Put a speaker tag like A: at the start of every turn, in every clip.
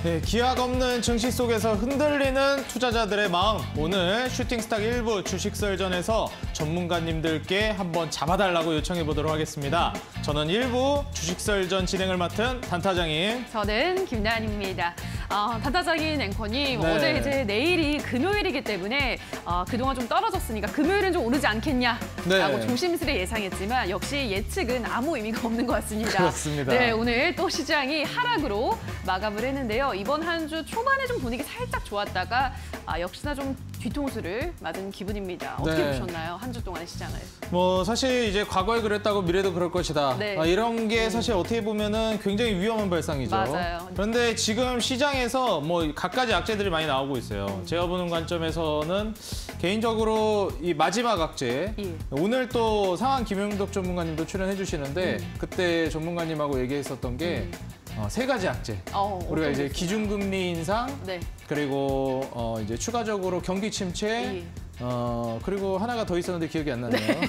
A: 네, 기약 없는 증시 속에서 흔들리는 투자자들의 마음. 오늘 슈팅스탁 1부 주식설전에서 전문가님들께 한번 잡아달라고 요청해 보도록 하겠습니다. 저는 1부 주식설전 진행을 맡은 단타장인.
B: 저는 김나은입니다. 단타장인 앵커님,
A: 네.
B: 어제 이제 내일이 금요일이기 때문에 그동안 좀 떨어졌으니까 금요일은 좀 오르지 않겠냐라고
A: 네.
B: 조심스레 예상했지만 역시 예측은 아무 의미가 없는 것 같습니다.
A: 그렇습니다.
B: 네, 오늘 또 시장이 하락으로 마감을 했는데요. 이번 한 주 초반에 좀 분위기 살짝 좋았다가 역시나 좀 뒤통수를 맞은 기분입니다. 어떻게
A: 네.
B: 보셨나요? 한 주 동안 시장을.
A: 뭐 사실 이제 과거에 그랬다고 미래도 그럴 것이다.
B: 네.
A: 이런 게 사실 어떻게 보면은 굉장히 위험한 발상이죠.
B: 맞아요.
A: 그런데 지금 시장에서 뭐 갖가지 악재들이 많이 나오고 있어요. 제가 보는 관점에서는 개인적으로 이 마지막 악재.
B: 예.
A: 오늘 또 상한 김용덕 전문가님도 출연해 주시는데 그때 전문가님하고 얘기했었던 게 세 가지 악재. 우리가
B: 어떤
A: 이제
B: 게 있어요?
A: 기준금리 인상,
B: 네.
A: 그리고 이제 추가적으로 경기 침체,
B: 예.
A: 그리고 하나가 더 있었는데 기억이 안 나네요.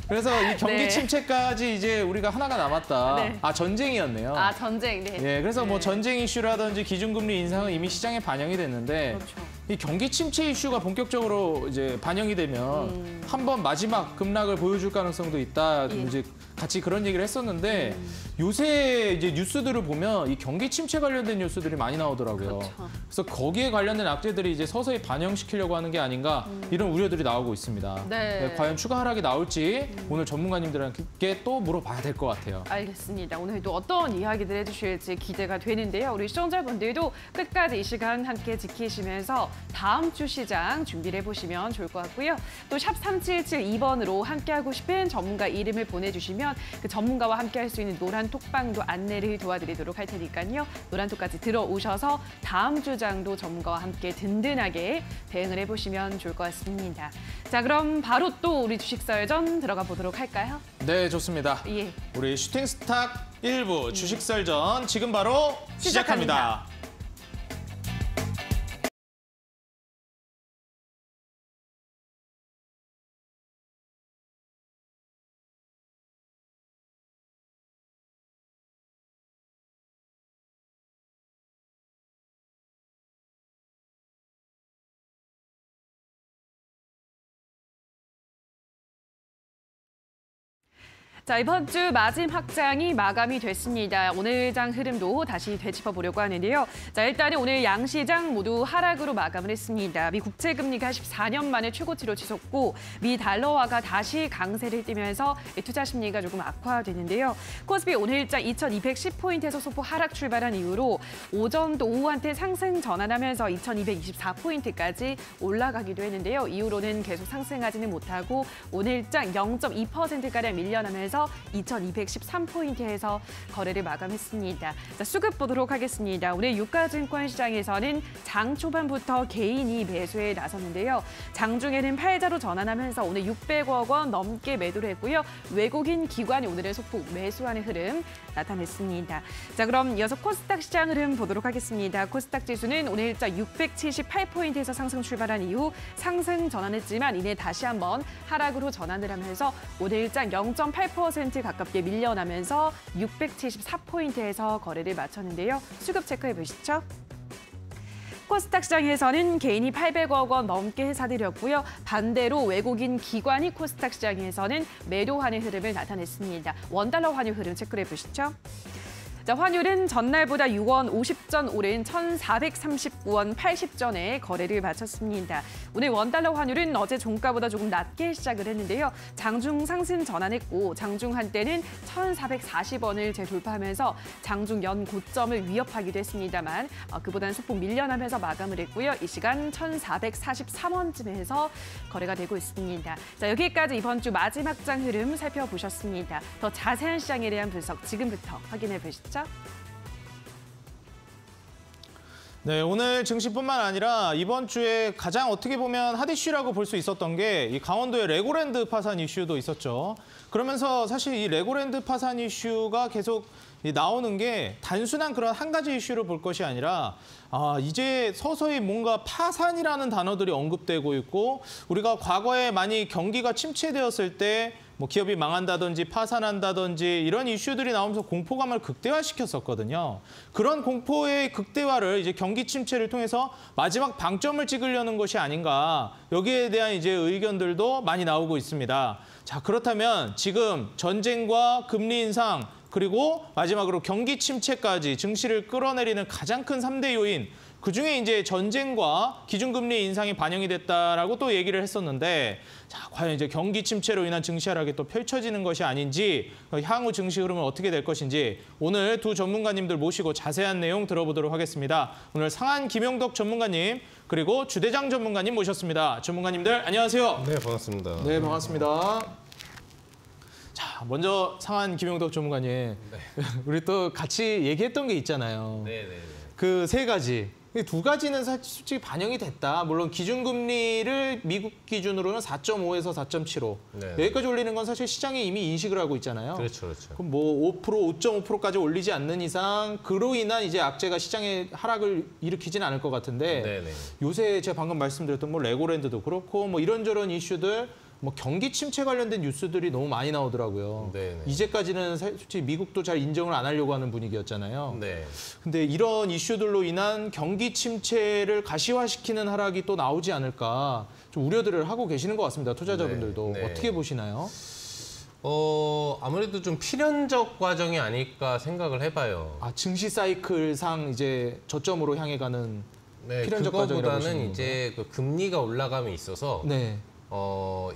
A: 그래서 이 경기
B: 네.
A: 침체까지 이제 우리가 하나가 남았다.
B: 네.
A: 전쟁이었네요.
B: 전쟁. 네.
A: 예, 그래서 뭐
B: 네.
A: 전쟁 이슈라든지 기준금리 인상은 이미 시장에 반영이 됐는데
B: 그렇죠.
A: 이 경기 침체 이슈가 본격적으로 이제 반영이 되면 한번 마지막 급락을 보여줄 가능성도 있다.
B: 예.
A: 이제 같이 그런 얘기를 했었는데 요새 이제 뉴스들을 보면 이 경기 침체 관련된 뉴스들이 많이 나오더라고요.
B: 그렇죠.
A: 그래서 거기에 관련된 악재들이 이제 서서히 반영시키려고 하는 게 아닌가 이런 우려들이 나오고 있습니다.
B: 네.
A: 과연 추가 하락이 나올지 오늘 전문가님들께 또 물어봐야 될 것 같아요.
B: 알겠습니다. 오늘 또 어떤 이야기들 해주실지 기대가 되는데요. 우리 시청자분들도 끝까지 이 시간 함께 지키시면서 다음 주 시장 준비를 해보시면 좋을 것 같고요. 또 샵 3772번으로 함께하고 싶은 전문가 이름을 보내주시면 그 전문가와 함께할 수 있는 노란 톡방도 안내를 도와드리도록 할 테니까요. 노란 톡까지 들어오셔서 다음 주장도 전문가와 함께 든든하게 대응을 해보시면 좋을 것 같습니다. 자, 그럼 바로 또 우리 주식설전 들어가 보도록 할까요?
A: 네, 좋습니다.
B: 예.
A: 우리 슈팅스탁 1부 주식설전 지금 바로 시작합니다.
B: 자, 이번 주 마지막 장이 마감이 됐습니다. 오늘 장 흐름도 다시 되짚어보려고 하는데요. 자, 일단은 오늘 양시장 모두 하락으로 마감을 했습니다. 미 국채금리가 14년 만에 최고치로 치솟고 미 달러화가 다시 강세를 띠면서 투자 심리가 조금 악화되는데요. 코스피 오늘장 2210포인트에서 소폭 하락 출발한 이후로 오전도 오후 한때 상승 전환하면서 2224포인트까지 올라가기도 했는데요. 이후로는 계속 상승하지는 못하고 오늘장 0.2%가량 밀려나면서 2213포인트에서 거래를 마감했습니다. 자, 수급 보도록 하겠습니다. 오늘 유가증권 시장에서는 장 초반부터 개인이 매수에 나섰는데요. 장중에는 팔자로 전환하면서 오늘 600억 원 넘게 매도를 했고요. 외국인 기관이 오늘은 소폭 매수하는 흐름 나타냈습니다. 자, 그럼 이어서 코스닥 시장 흐름 보도록 하겠습니다. 코스닥 지수는 오늘 일자 678포인트에서 상승 출발한 이후 상승 전환했지만 이내 다시 한번 하락으로 전환을 하면서 오늘 일장 0.8% 가깝게 밀려나면서 674포인트에서 거래를 마쳤는데요. 수급 체크해 보시죠. 코스닥 시장에서는 개인이 800억 원 넘게 사들였고요. 반대로 외국인 기관이 코스닥 시장에서는 매도하는 흐름을 나타냈습니다. 원달러 환율 흐름 체크해 보시죠. 자, 환율은 전날보다 6원 50전 오른 1,439원 80전에 거래를 마쳤습니다. 오늘 원달러 환율은 어제 종가보다 조금 낮게 시작을 했는데요. 장중 상승 전환했고 장중 한때는 1,440원을 재돌파하면서 장중 연 고점을 위협하기도 했습니다만 그보다는 소폭 밀려나면서 마감을 했고요. 이 시간 1,443원쯤에서 거래가 되고 있습니다. 자, 여기까지 이번 주 마지막 장 흐름 살펴보셨습니다. 더 자세한 시장에 대한 분석 지금부터 확인해 보시죠.
A: 네, 오늘 증시뿐만 아니라 이번 주에 가장 어떻게 보면 핫 이슈라고 볼 수 있었던 게 이 강원도의 레고랜드 파산 이슈도 있었죠. 그러면서 사실 이 레고랜드 파산 이슈가 계속 나오는 게 단순한 그런 한 가지 이슈를 볼 것이 아니라 이제 서서히 뭔가 파산이라는 단어들이 언급되고 있고 우리가 과거에 많이 경기가 침체되었을 때 뭐 기업이 망한다든지 파산한다든지 이런 이슈들이 나오면서 공포감을 극대화시켰었거든요. 그런 공포의 극대화를 이제 경기 침체를 통해서 마지막 방점을 찍으려는 것이 아닌가. 여기에 대한 이제 의견들도 많이 나오고 있습니다. 자, 그렇다면 지금 전쟁과 금리 인상 그리고 마지막으로 경기 침체까지 증시를 끌어내리는 가장 큰 3대 요인, 그중에 이제 전쟁과 기준금리 인상이 반영이 됐다라고 또 얘기를 했었는데, 자, 과연 이제 경기 침체로 인한 증시 하락이 또 펼쳐지는 것이 아닌지, 향후 증시 흐름은 어떻게 될 것인지 오늘 두 전문가님들 모시고 자세한 내용 들어보도록 하겠습니다. 오늘 상한 김용덕 전문가님 그리고 주대장 전문가님 모셨습니다. 전문가님들 안녕하세요.
C: 네, 반갑습니다.
A: 네, 반갑습니다. 자, 먼저 상한 김용덕 전문가님,
C: 네.
A: 우리 또 같이 얘기했던 게 있잖아요.
C: 네.
A: 그 세 가지. 이 두 가지는 솔직히 반영이 됐다. 물론 기준금리를 미국 기준으로는 4.5에서 4.75.
C: 네.
A: 여기까지 올리는 건 사실 시장이 이미 인식을 하고 있잖아요.
C: 그렇죠.
A: 그럼 뭐 5%, 5.5%까지 올리지 않는 이상 그로 인한 이제 악재가 시장의 하락을 일으키지는 않을 것 같은데,
C: 네네.
A: 요새 제가 방금 말씀드렸던 뭐 레고랜드도 그렇고 뭐 이런저런 이슈들, 뭐 경기 침체 관련된 뉴스들이 너무 많이 나오더라고요.
C: 네네.
A: 이제까지는 솔직히 미국도 잘 인정을 안 하려고 하는 분위기였잖아요.
C: 네.
A: 근데 이런 이슈들로 인한 경기 침체를 가시화시키는 하락이 또 나오지 않을까 좀 우려들을 하고 계시는 것 같습니다. 투자자분들도.
C: 네.
A: 어떻게 보시나요?
C: 아무래도 좀 필연적 과정이 아닐까 생각을 해봐요.
A: 아, 증시 사이클상 이제 저점으로 향해 가는
C: 네,
A: 필연적 과정이라고
C: 그거보다는
A: 보시는
C: 이제 그 금리가 올라감에 있어서
A: 네.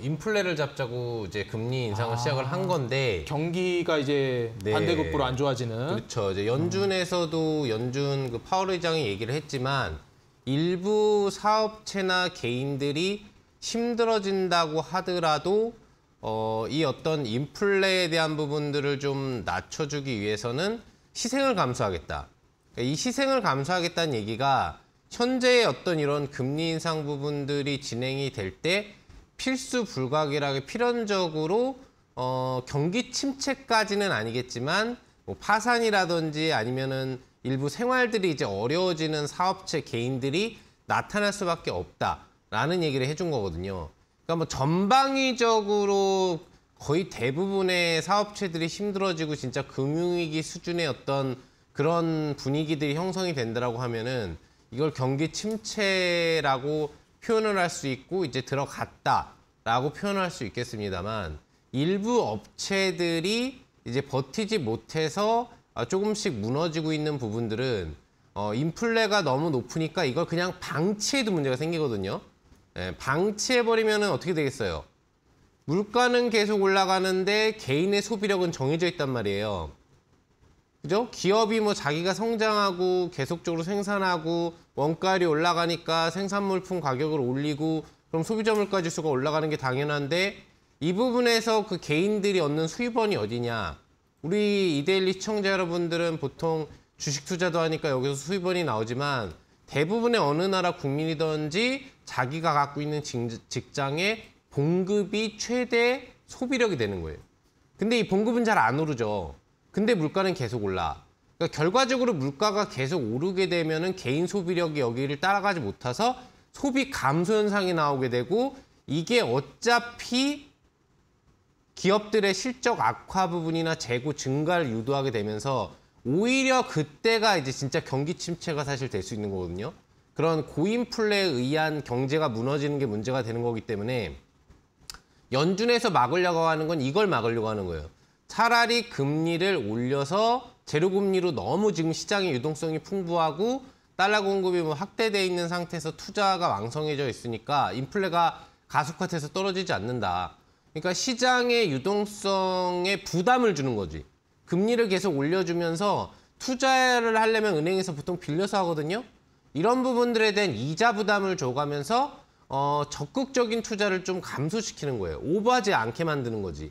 C: 인플레를 잡자고 이제 금리 인상을 시작을 한 건데,
A: 경기가 이제
C: 네.
A: 반대급부로 안 좋아지는.
C: 그렇죠. 이제 연준에서도 연준 그 파월 의장이 얘기를 했지만 일부 사업체나 개인들이 힘들어진다고 하더라도 이 어떤 인플레에 대한 부분들을 좀 낮춰주기 위해서는 희생을 감수하겠다. 그러니까 이 희생을 감수하겠다는 얘기가 현재의 어떤 이런 금리 인상 부분들이 진행이 될 때 필수 불가결하게 필연적으로 경기 침체까지는 아니겠지만 뭐 파산이라든지 아니면은 일부 생활들이 이제 어려워지는 사업체 개인들이 나타날 수밖에 없다라는 얘기를 해준 거거든요. 그러니까 뭐 전방위적으로 거의 대부분의 사업체들이 힘들어지고 진짜 금융위기 수준의 어떤 그런 분위기들이 형성이 된다라고 하면은 이걸 경기 침체라고 표현을 할 수 있고 이제 들어갔다라고 표현을 할 수 있겠습니다만, 일부 업체들이 이제 버티지 못해서 조금씩 무너지고 있는 부분들은 인플레가 너무 높으니까 이걸 그냥 방치해도 문제가 생기거든요. 예, 방치해버리면 어떻게 되겠어요? 물가는 계속 올라가는데 개인의 소비력은 정해져 있단 말이에요. 그죠? 기업이 뭐 자기가 성장하고 계속적으로 생산하고 원가율이 올라가니까 생산물품 가격을 올리고 그럼 소비자 물가 지수가 올라가는 게 당연한데, 이 부분에서 그 개인들이 얻는 수입원이 어디냐? 우리 이데일리 시청자 여러분들은 보통 주식 투자도 하니까 여기서 수입원이 나오지만 대부분의 어느 나라 국민이든지 자기가 갖고 있는 직장의 봉급이 최대 소비력이 되는 거예요. 근데 이 봉급은 잘 안 오르죠. 근데 물가는 계속 올라. 그러니까 결과적으로 물가가 계속 오르게 되면은 개인 소비력이 여기를 따라가지 못해서 소비 감소 현상이 나오게 되고, 이게 어차피 기업들의 실적 악화 부분이나 재고 증가를 유도하게 되면서 오히려 그때가 이제 진짜 경기 침체가 사실 될 수 있는 거거든요. 그런 고인플레에 의한 경제가 무너지는 게 문제가 되는 거기 때문에 연준에서 막으려고 하는 건 이걸 막으려고 하는 거예요. 차라리 금리를 올려서 제로금리로 너무 지금 시장의 유동성이 풍부하고 달러 공급이 뭐 확대돼 있는 상태에서 투자가 왕성해져 있으니까 인플레가 가속화돼서 떨어지지 않는다. 그러니까 시장의 유동성에 부담을 주는 거지. 금리를 계속 올려주면서 투자를 하려면 은행에서 보통 빌려서 하거든요. 이런 부분들에 대한 이자 부담을 줘가면서 적극적인 투자를 좀 감소시키는 거예요. 오버하지 않게 만드는 거지.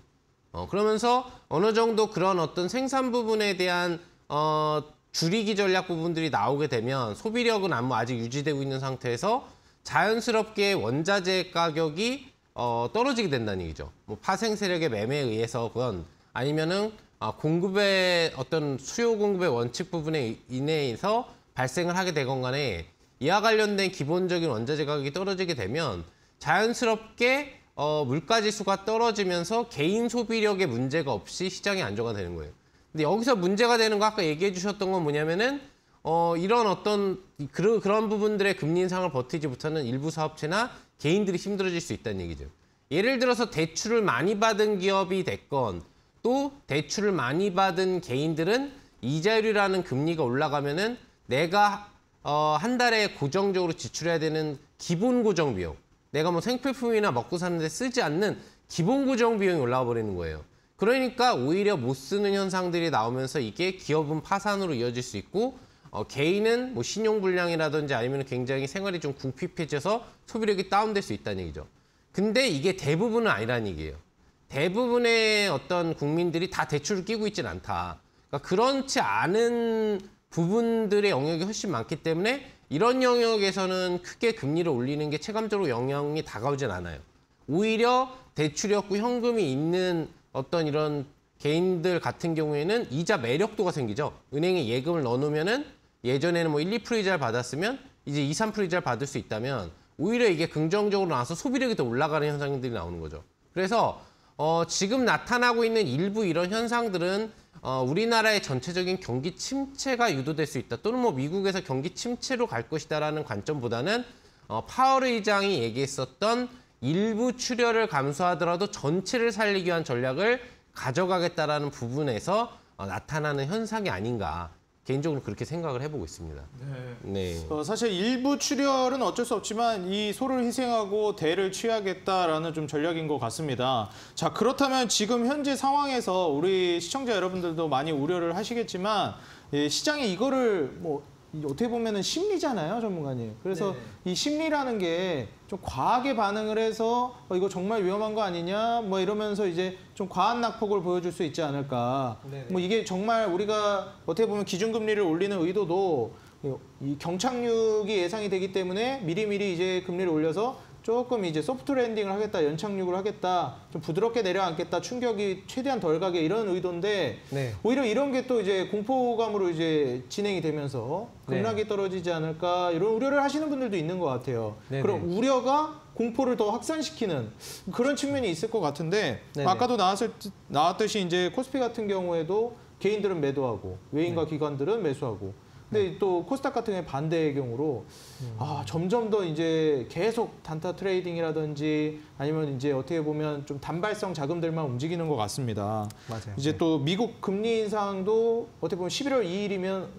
C: 그러면서 어느 정도 그런 어떤 생산 부분에 대한 줄이기 전략 부분들이 나오게 되면 소비력은 아직 유지되고 있는 상태에서 자연스럽게 원자재 가격이 떨어지게 된다는 얘기죠. 뭐 파생 세력의 매매에 의해서건 아니면은 공급의 어떤 수요 공급의 원칙 부분에 인해서 발생을 하게 되건 간에 이와 관련된 기본적인 원자재 가격이 떨어지게 되면 자연스럽게 물가 지수가 떨어지면서 개인 소비력의 문제가 없이 시장이 안정화되는 거예요. 근데 여기서 문제가 되는 거 아까 얘기해 주셨던 건 뭐냐면은 이런 어떤 그런 부분들의 금리 인상을 버티지 못하는 일부 사업체나 개인들이 힘들어질 수 있다는 얘기죠. 예를 들어서 대출을 많이 받은 기업이 됐건 또 대출을 많이 받은 개인들은 이자율이라는 금리가 올라가면은 내가 한 달에 고정적으로 지출해야 되는 기본 고정 비용, 내가 뭐 생필품이나 먹고 사는데 쓰지 않는 기본 고정 비용이 올라와 버리는 거예요. 그러니까 오히려 못 쓰는 현상들이 나오면서 이게 기업은 파산으로 이어질 수 있고 개인은 뭐 신용불량이라든지 아니면 굉장히 생활이 좀 궁핍해져서 소비력이 다운될 수 있다는 얘기죠. 근데 이게 대부분은 아니라는 얘기예요. 대부분의 어떤 국민들이 다 대출을 끼고 있지는 않다. 그러니까 그렇지 않은 부분들의 영역이 훨씬 많기 때문에 이런 영역에서는 크게 금리를 올리는 게 체감적으로 영향이 다가오진 않아요. 오히려 대출이 없고 현금이 있는 어떤 이런 개인들 같은 경우에는 이자 매력도가 생기죠. 은행에 예금을 넣어놓으면은 예전에는 뭐 1, 2% 이자를 받았으면 이제 2, 3% 이자를 받을 수 있다면 오히려 이게 긍정적으로 나와서 소비력이 더 올라가는 현상들이 나오는 거죠. 그래서 지금 나타나고 있는 일부 이런 현상들은 우리나라의 전체적인 경기 침체가 유도될 수 있다. 또는 뭐 미국에서 경기 침체로 갈 것이다라는 관점보다는 파월 의장이 얘기했었던 일부 출혈을 감소하더라도 전체를 살리기 위한 전략을 가져가겠다라는 부분에서 나타나는 현상이 아닌가. 개인적으로 그렇게 생각을 해보고 있습니다. 네.
A: 사실 일부 출혈은 어쩔 수 없지만 이 소를 희생하고 대를 취하겠다라는 좀 전략인 것 같습니다. 자, 그렇다면 지금 현재 상황에서 우리 시청자 여러분들도 많이 우려를 하시겠지만 시장이 이거를 뭐 어떻게 보면은 심리잖아요, 전문가님. 그래서 이 심리라는 게 좀 과하게 반응을 해서 이거 정말 위험한 거 아니냐, 뭐 이러면서 이제 좀 과한 낙폭을 보여줄 수 있지 않을까. 뭐 이게 정말 우리가 어떻게 보면 기준금리를 올리는 의도도 이 경착륙이 예상이 되기 때문에 미리미리 이제 금리를 올려서 조금 이제 소프트 랜딩을 하겠다, 연착륙을 하겠다, 좀 부드럽게 내려앉겠다, 충격이 최대한 덜 가게 이런 의도인데 오히려 이런 게 또 이제 공포감으로 이제 진행이 되면서 급락이 떨어지지 않을까 이런 우려를 하시는 분들도 있는 것 같아요. 그럼 우려가 공포를 더 확산시키는 그런 측면이 있을 것 같은데 아까도 나왔듯이 이제 코스피 같은 경우에도 개인들은 매도하고 외인과 기관들은 매수하고 근데 또 코스닥 같은 경우에 반대의 경우로 점점 더 이제 계속 단타 트레이딩이라든지 아니면 이제 어떻게 보면 좀 단발성 자금들만 움직이는 것 같습니다.
D: 맞아요.
A: 이제 또 미국 금리 인상도 어떻게 보면 11월 2일이면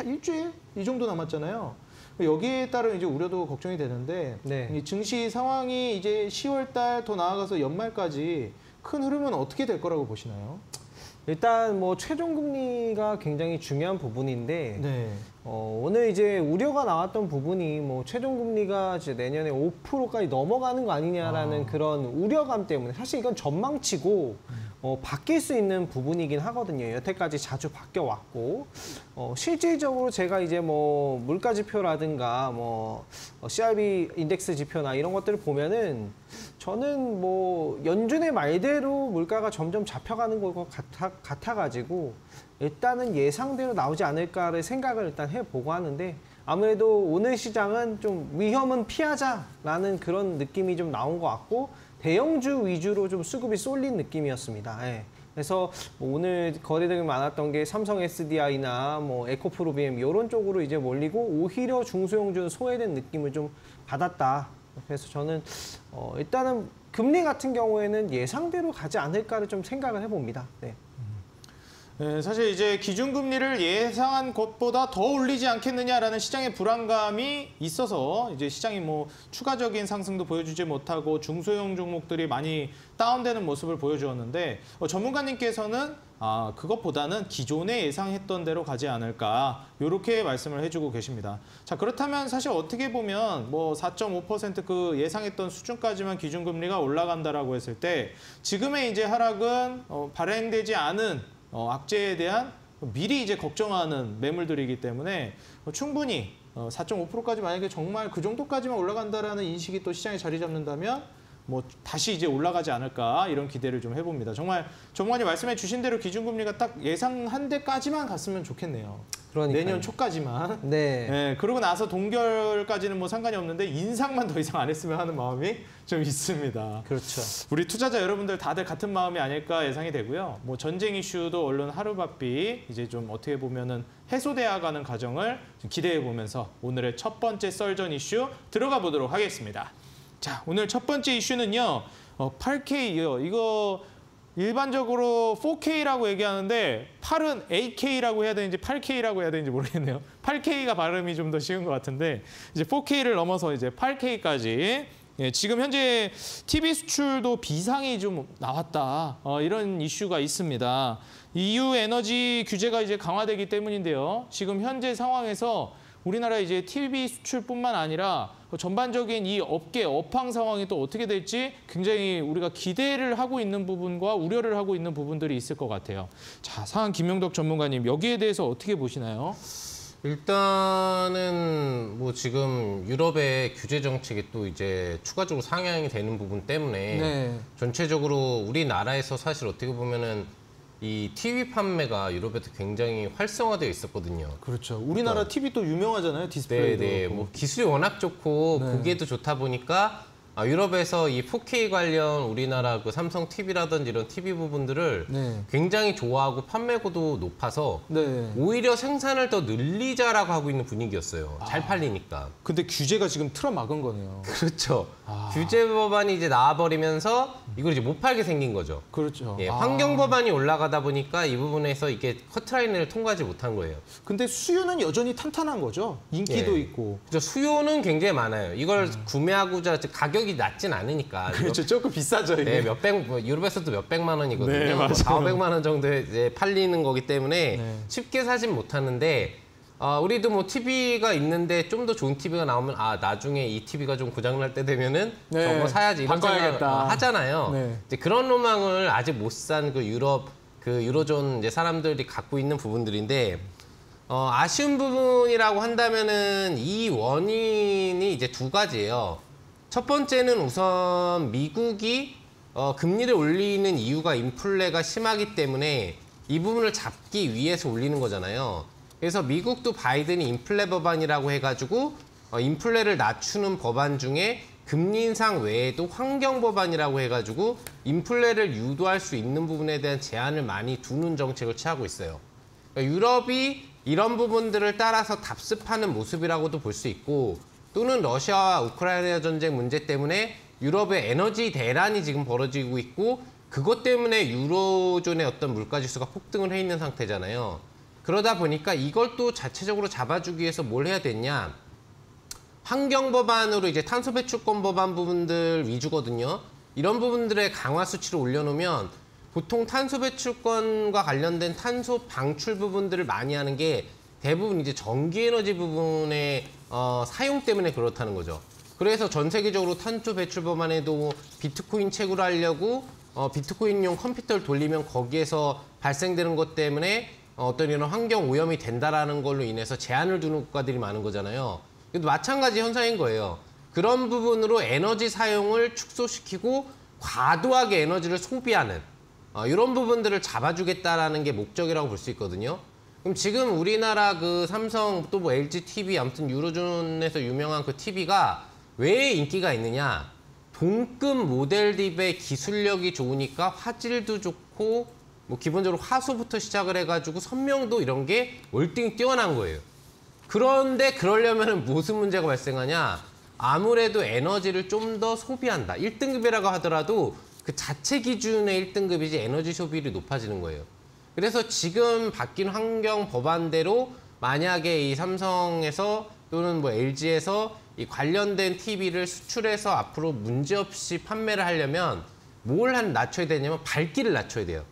A: 일주일 이 정도 남았잖아요. 여기에 따른 이제 우려도 걱정이 되는데 이 증시 상황이 이제 10월 달 더 나아가서 연말까지 큰 흐름은 어떻게 될 거라고 보시나요?
D: 일단 뭐 최종 금리가 굉장히 중요한 부분인데 오늘 이제 우려가 나왔던 부분이 뭐 최종 금리가 이제 내년에 5%까지 넘어가는 거 아니냐라는 그런 우려감 때문에 사실 이건 전망치고 바뀔 수 있는 부분이긴 하거든요. 여태까지 자주 바뀌어 왔고 실질적으로 제가 이제 뭐 물가 지표라든가 뭐 CRB 인덱스 지표나 이런 것들을 보면은 저는 뭐 연준의 말대로 물가가 점점 잡혀가는 것 같아가지고 일단은 예상대로 나오지 않을까를 생각을 일단 해보고 하는데 아무래도 오늘 시장은 좀 위험은 피하자라는 그런 느낌이 좀 나온 것 같고 대형주 위주로 좀 수급이 쏠린 느낌이었습니다. 그래서 뭐 오늘 거래량이 많았던 게 삼성 SDI나 뭐 에코프로비엠 이런 쪽으로 이제 몰리고 오히려 중소형주는 소외된 느낌을 좀 받았다. 그래서 저는 일단은 금리 같은 경우에는 예상대로 가지 않을까를 좀 생각을 해봅니다.
A: 사실 이제 기준금리를 예상한 것보다 더 올리지 않겠느냐라는 시장의 불안감이 있어서 이제 시장이 뭐 추가적인 상승도 보여주지 못하고 중소형 종목들이 많이 다운되는 모습을 보여주었는데 전문가님께서는 그것보다는 기존에 예상했던 대로 가지 않을까 이렇게 말씀을 해주고 계십니다. 자, 그렇다면 사실 어떻게 보면 뭐 4.5% 그 예상했던 수준까지만 기준금리가 올라간다라고 했을 때 지금의 이제 하락은 발행되지 않은 악재에 대한 미리 이제 걱정하는 매물들이기 때문에 충분히 4.5%까지 만약에 정말 그 정도까지만 올라간다라는 인식이 또 시장에 자리 잡는다면 뭐 다시 이제 올라가지 않을까 이런 기대를 좀 해봅니다. 정말 전문가님 말씀해 주신 대로 기준금리가 딱 예상한 데까지만 갔으면 좋겠네요.
D: 그러니까요.
A: 내년 초까지만.
D: 네.
A: 네, 그러고 나서 동결까지는 뭐 상관이 없는데 인상만 더 이상 안 했으면 하는 마음이 좀 있습니다.
D: 그렇죠.
A: 우리 투자자 여러분들 다들 같은 마음이 아닐까 예상이 되고요. 뭐 전쟁 이슈도 언론 하루바삐 이제 좀 어떻게 보면은 해소되어가는 과정을 기대해 보면서 오늘의 첫 번째 썰전 이슈 들어가 보도록 하겠습니다. 자, 오늘 첫 번째 이슈는요. 8K요. 이거 일반적으로 4K라고 얘기하는데 8은 8K라고 해야 되는지 8K라고 해야 되는지 모르겠네요. 8K가 발음이 좀 더 쉬운 것 같은데 이제 4K를 넘어서 이제 8K까지 예, 지금 현재 TV 수출도 비상이 좀 나왔다. 이런 이슈가 있습니다. EU 에너지 규제가 이제 강화되기 때문인데요. 지금 현재 상황에서 우리나라 이제 TV 수출뿐만 아니라 전반적인 이 업계 업황 상황이 또 어떻게 될지 굉장히 우리가 기대를 하고 있는 부분과 우려를 하고 있는 부분들이 있을 것 같아요. 자, 상한 김용덕 전문가님 여기에 대해서 어떻게 보시나요?
C: 일단은 뭐 지금 유럽의 규제 정책이 또 이제 추가적으로 상향이 되는 부분 때문에
A: 네.
C: 전체적으로 우리나라에서 사실 어떻게 보면은 이 TV 판매가 유럽에도 굉장히 활성화되어 있었거든요.
A: 그렇죠. 우리나라 TV 또 유명하잖아요. 디스플레이도.
C: 네, 뭐 기술이 워낙 좋고
A: 네.
C: 보기에도 좋다 보니까 유럽에서 이 4K 관련 우리나라 그 삼성 TV라든지 이런 TV 부분들을
A: 네.
C: 굉장히 좋아하고 판매고도 높아서
A: 네.
C: 오히려 생산을 더 늘리자라고 하고 있는 분위기였어요. 잘 팔리니까.
A: 근데 규제가 지금 틀어막은 거네요.
C: 그렇죠. 규제 법안이 이제 나와버리면서 이걸 이제 못 팔게 생긴 거죠.
A: 그렇죠.
C: 예, 환경 법안이 올라가다 보니까 이 부분에서 이게 커트라인을 통과하지 못한 거예요.
A: 근데 수요는 여전히 탄탄한 거죠. 인기도
C: 예.
A: 있고.
C: 그죠, 수요는 굉장히 많아요. 이걸 구매하고자 가격이 낮진 않으니까.
A: 그렇죠. 조금 비싸죠. 이게.
C: 네, 몇백, 유럽에서도 몇백만 원이거든요.
A: 네,
C: 뭐
A: 맞아요.
C: 400~500만 원 정도에 이제 팔리는 거기 때문에
A: 네.
C: 쉽게 사진 못하는데 우리도 뭐 TV가 있는데 좀 더 좋은 TV가 나오면 나중에 이 TV가 좀 고장날 때 되면은
A: 네,
C: 저거 사야지 이런
A: 바꿔야겠다.
C: 생각을 하잖아요.
A: 네.
C: 이제 그런 로망을 아직 못 산 그 유로존 이제 사람들이 갖고 있는 부분들인데 아쉬운 부분이라고 한다면은 이 원인이 이제 두 가지예요. 첫 번째는 우선 미국이 금리를 올리는 이유가 인플레가 심하기 때문에 이 부분을 잡기 위해서 올리는 거잖아요. 그래서 미국도 바이든이 인플레 법안이라고 해가지고 인플레를 낮추는 법안 중에 금리 인상 외에도 환경 법안이라고 해가지고 인플레를 유도할 수 있는 부분에 대한 제한을 많이 두는 정책을 취하고 있어요. 그러니까 유럽이 이런 부분들을 따라서 답습하는 모습이라고도 볼 수 있고 또는 러시아와 우크라이나 전쟁 문제 때문에 유럽의 에너지 대란이 지금 벌어지고 있고 그것 때문에 유로존의 어떤 물가지수가 폭등을 해 있는 상태잖아요. 그러다 보니까 이걸 또 자체적으로 잡아주기 위해서 뭘 해야 됐냐. 환경 법안으로 이제 탄소 배출권 법안 부분들 위주거든요. 이런 부분들의 강화 수치를 올려놓으면 보통 탄소 배출권과 관련된 탄소 방출 부분들을 많이 하는 게 대부분 이제 전기 에너지 부분의 사용 때문에 그렇다는 거죠. 그래서 전 세계적으로 탄소 배출 법안에도 비트코인 채굴을 하려고 비트코인용 컴퓨터를 돌리면 거기에서 발생되는 것 때문에 어떤 이런 환경 오염이 된다라는 걸로 인해서 제한을 두는 국가들이 많은 거잖아요. 그래도 마찬가지 현상인 거예요. 그런 부분으로 에너지 사용을 축소시키고 과도하게 에너지를 소비하는 이런 부분들을 잡아주겠다라는 게 목적이라고 볼 수 있거든요. 그럼 지금 우리나라 그 삼성 또 뭐 LG TV 아무튼 유로존에서 유명한 그 TV가 왜 인기가 있느냐? 동급 모델 딥의 기술력이 좋으니까 화질도 좋고 뭐 기본적으로 화소부터 시작을 해가지고 선명도 이런 게 월등히 뛰어난 거예요. 그런데 그러려면 무슨 문제가 발생하냐? 아무래도 에너지를 좀 더 소비한다. 1등급이라고 하더라도 그 자체 기준의 1등급이지 에너지 소비율이 높아지는 거예요. 그래서 지금 바뀐 환경 법안대로 만약에 이 삼성에서 또는 뭐 LG에서 이 관련된 TV를 수출해서 앞으로 문제없이 판매를 하려면 뭘 낮춰야 되냐면 밝기를 낮춰야 돼요.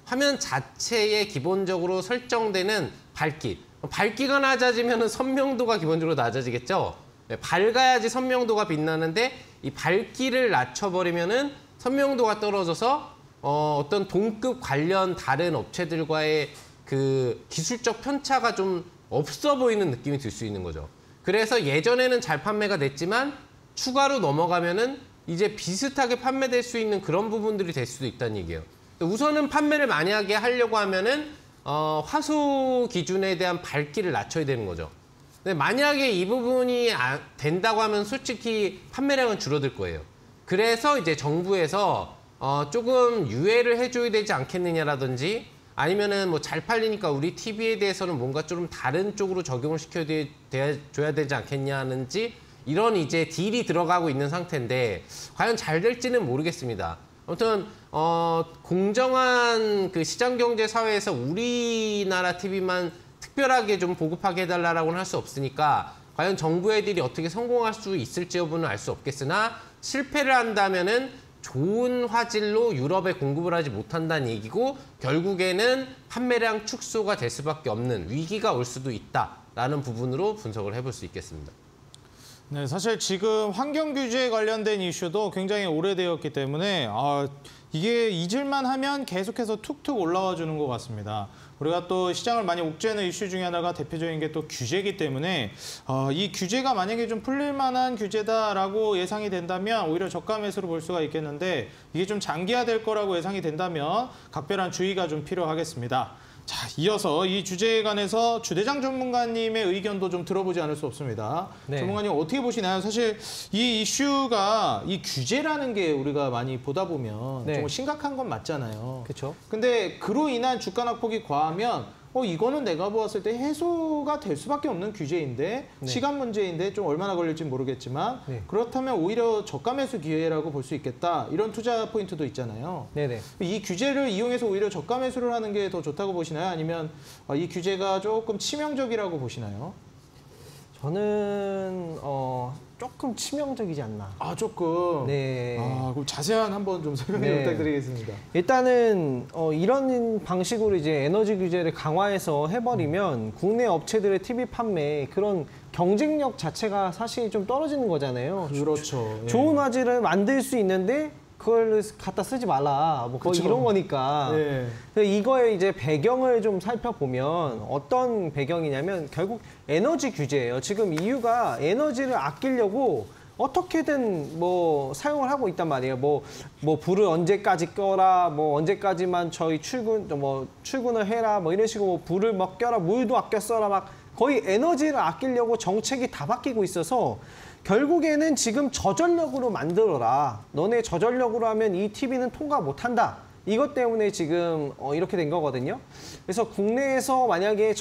C: 화면 자체에 기본적으로 설정되는 밝기. 밝기가 낮아지면 선명도가 기본적으로 낮아지겠죠. 밝아야지 선명도가 빛나는데 이 밝기를 낮춰버리면은 선명도가 떨어져서 어떤 동급 관련 다른 업체들과의 그 기술적 편차가 좀 없어 보이는 느낌이 들 수 있는 거죠. 그래서 예전에는 잘 판매가 됐지만 추가로 넘어가면은 이제 비슷하게 판매될 수 있는 그런 부분들이 될 수도 있다는 얘기예요. 우선은 판매를 만약에 하려고 하면은 화수 기준에 대한 밝기를 낮춰야 되는 거죠. 근데 만약에 이 부분이 된다고 하면 솔직히 판매량은 줄어들 거예요. 그래서 이제 정부에서 조금 유예를 해줘야 되지 않겠느냐라든지 아니면은 뭐 잘 팔리니까 우리 TV에 대해서는 뭔가 좀 다른 쪽으로 적용을 시켜줘야 되지 않겠냐는지 이런 이제 딜이 들어가고 있는 상태인데 과연 잘 될지는 모르겠습니다. 아무튼 공정한 그 시장 경제 사회에서 우리나라 TV만 특별하게 좀 보급하게 해달라고는 할 수 없으니까 과연 정부 애들이 어떻게 성공할 수 있을지 여부는 알 수 없겠으나 실패를 한다면은 좋은 화질로 유럽에 공급을 하지 못한다는 얘기고 결국에는 판매량 축소가 될 수밖에 없는 위기가 올 수도 있다라는 부분으로 분석을 해볼 수 있겠습니다.
A: 네, 사실 지금 환경 규제에 관련된 이슈도 굉장히 오래되었기 때문에 이게 잊을만 하면 계속해서 툭툭 올라와 주는 것 같습니다. 우리가 또 시장을 많이 옥죄는 이슈 중에 하나가 대표적인 게 또 규제이기 때문에 이 규제가 만약에 좀 풀릴 만한 규제다라고 예상이 된다면 오히려 저가 매수로 볼 수가 있겠는데 이게 좀 장기화될 거라고 예상이 된다면 각별한 주의가 좀 필요하겠습니다. 자, 이어서 이 주제에 관해서 주대장 전문가님의 의견도 좀 들어보지 않을 수 없습니다.
D: 네.
A: 전문가님 어떻게 보시나요? 사실 이 이슈가 이 규제라는 게 우리가 많이 보다 보면
D: 네.
A: 좀 심각한 건 맞잖아요.
D: 그렇죠.
A: 근데 그로 인한 주가 낙폭이 과하면 이거는 내가 보았을 때 해소가 될 수밖에 없는 규제인데
D: 네.
A: 시간 문제인데 좀 얼마나 걸릴지 모르겠지만
D: 네.
A: 그렇다면 오히려 저가 매수 기회라고 볼 수 있겠다. 이런 투자 포인트도 있잖아요.
D: 네네.
A: 이 규제를 이용해서 오히려 저가 매수를 하는 게 더 좋다고 보시나요? 아니면 이 규제가 조금 치명적이라고 보시나요?
D: 저는 조금 치명적이지 않나.
A: 조금.
D: 네.
A: 그럼 자세한 한번 좀 설명
D: 네.
A: 부탁드리겠습니다.
D: 일단은 이런 방식으로 이제 에너지 규제를 강화해서 해버리면 국내 업체들의 TV 판매 그런 경쟁력 자체가 사실 좀 떨어지는 거잖아요.
A: 그렇죠. 예.
D: 좋은 화질을 만들 수 있는데 그걸 갖다 쓰지 말라. 뭐 거의
A: 그쵸.
D: 이런 거니까.
A: 예.
D: 근데 이거의 이제 배경을 좀 살펴보면 어떤 배경이냐면 결국 에너지 규제예요. 지금 EU가 에너지를 아끼려고 어떻게든 뭐 사용을 하고 있단 말이에요. 뭐 불을 언제까지 껴라, 뭐 언제까지만 저희 출근을 해라, 뭐 이런 식으로 불을 막 껴라, 물도 아껴 써라, 막 거의 에너지를 아끼려고 정책이 다 바뀌고 있어서 결국에는 지금 저전력으로 만들어라. 너네 저전력으로 하면 이 TV는 통과 못한다. 이것 때문에 지금 이렇게 된 거거든요. 그래서 국내에서 만약에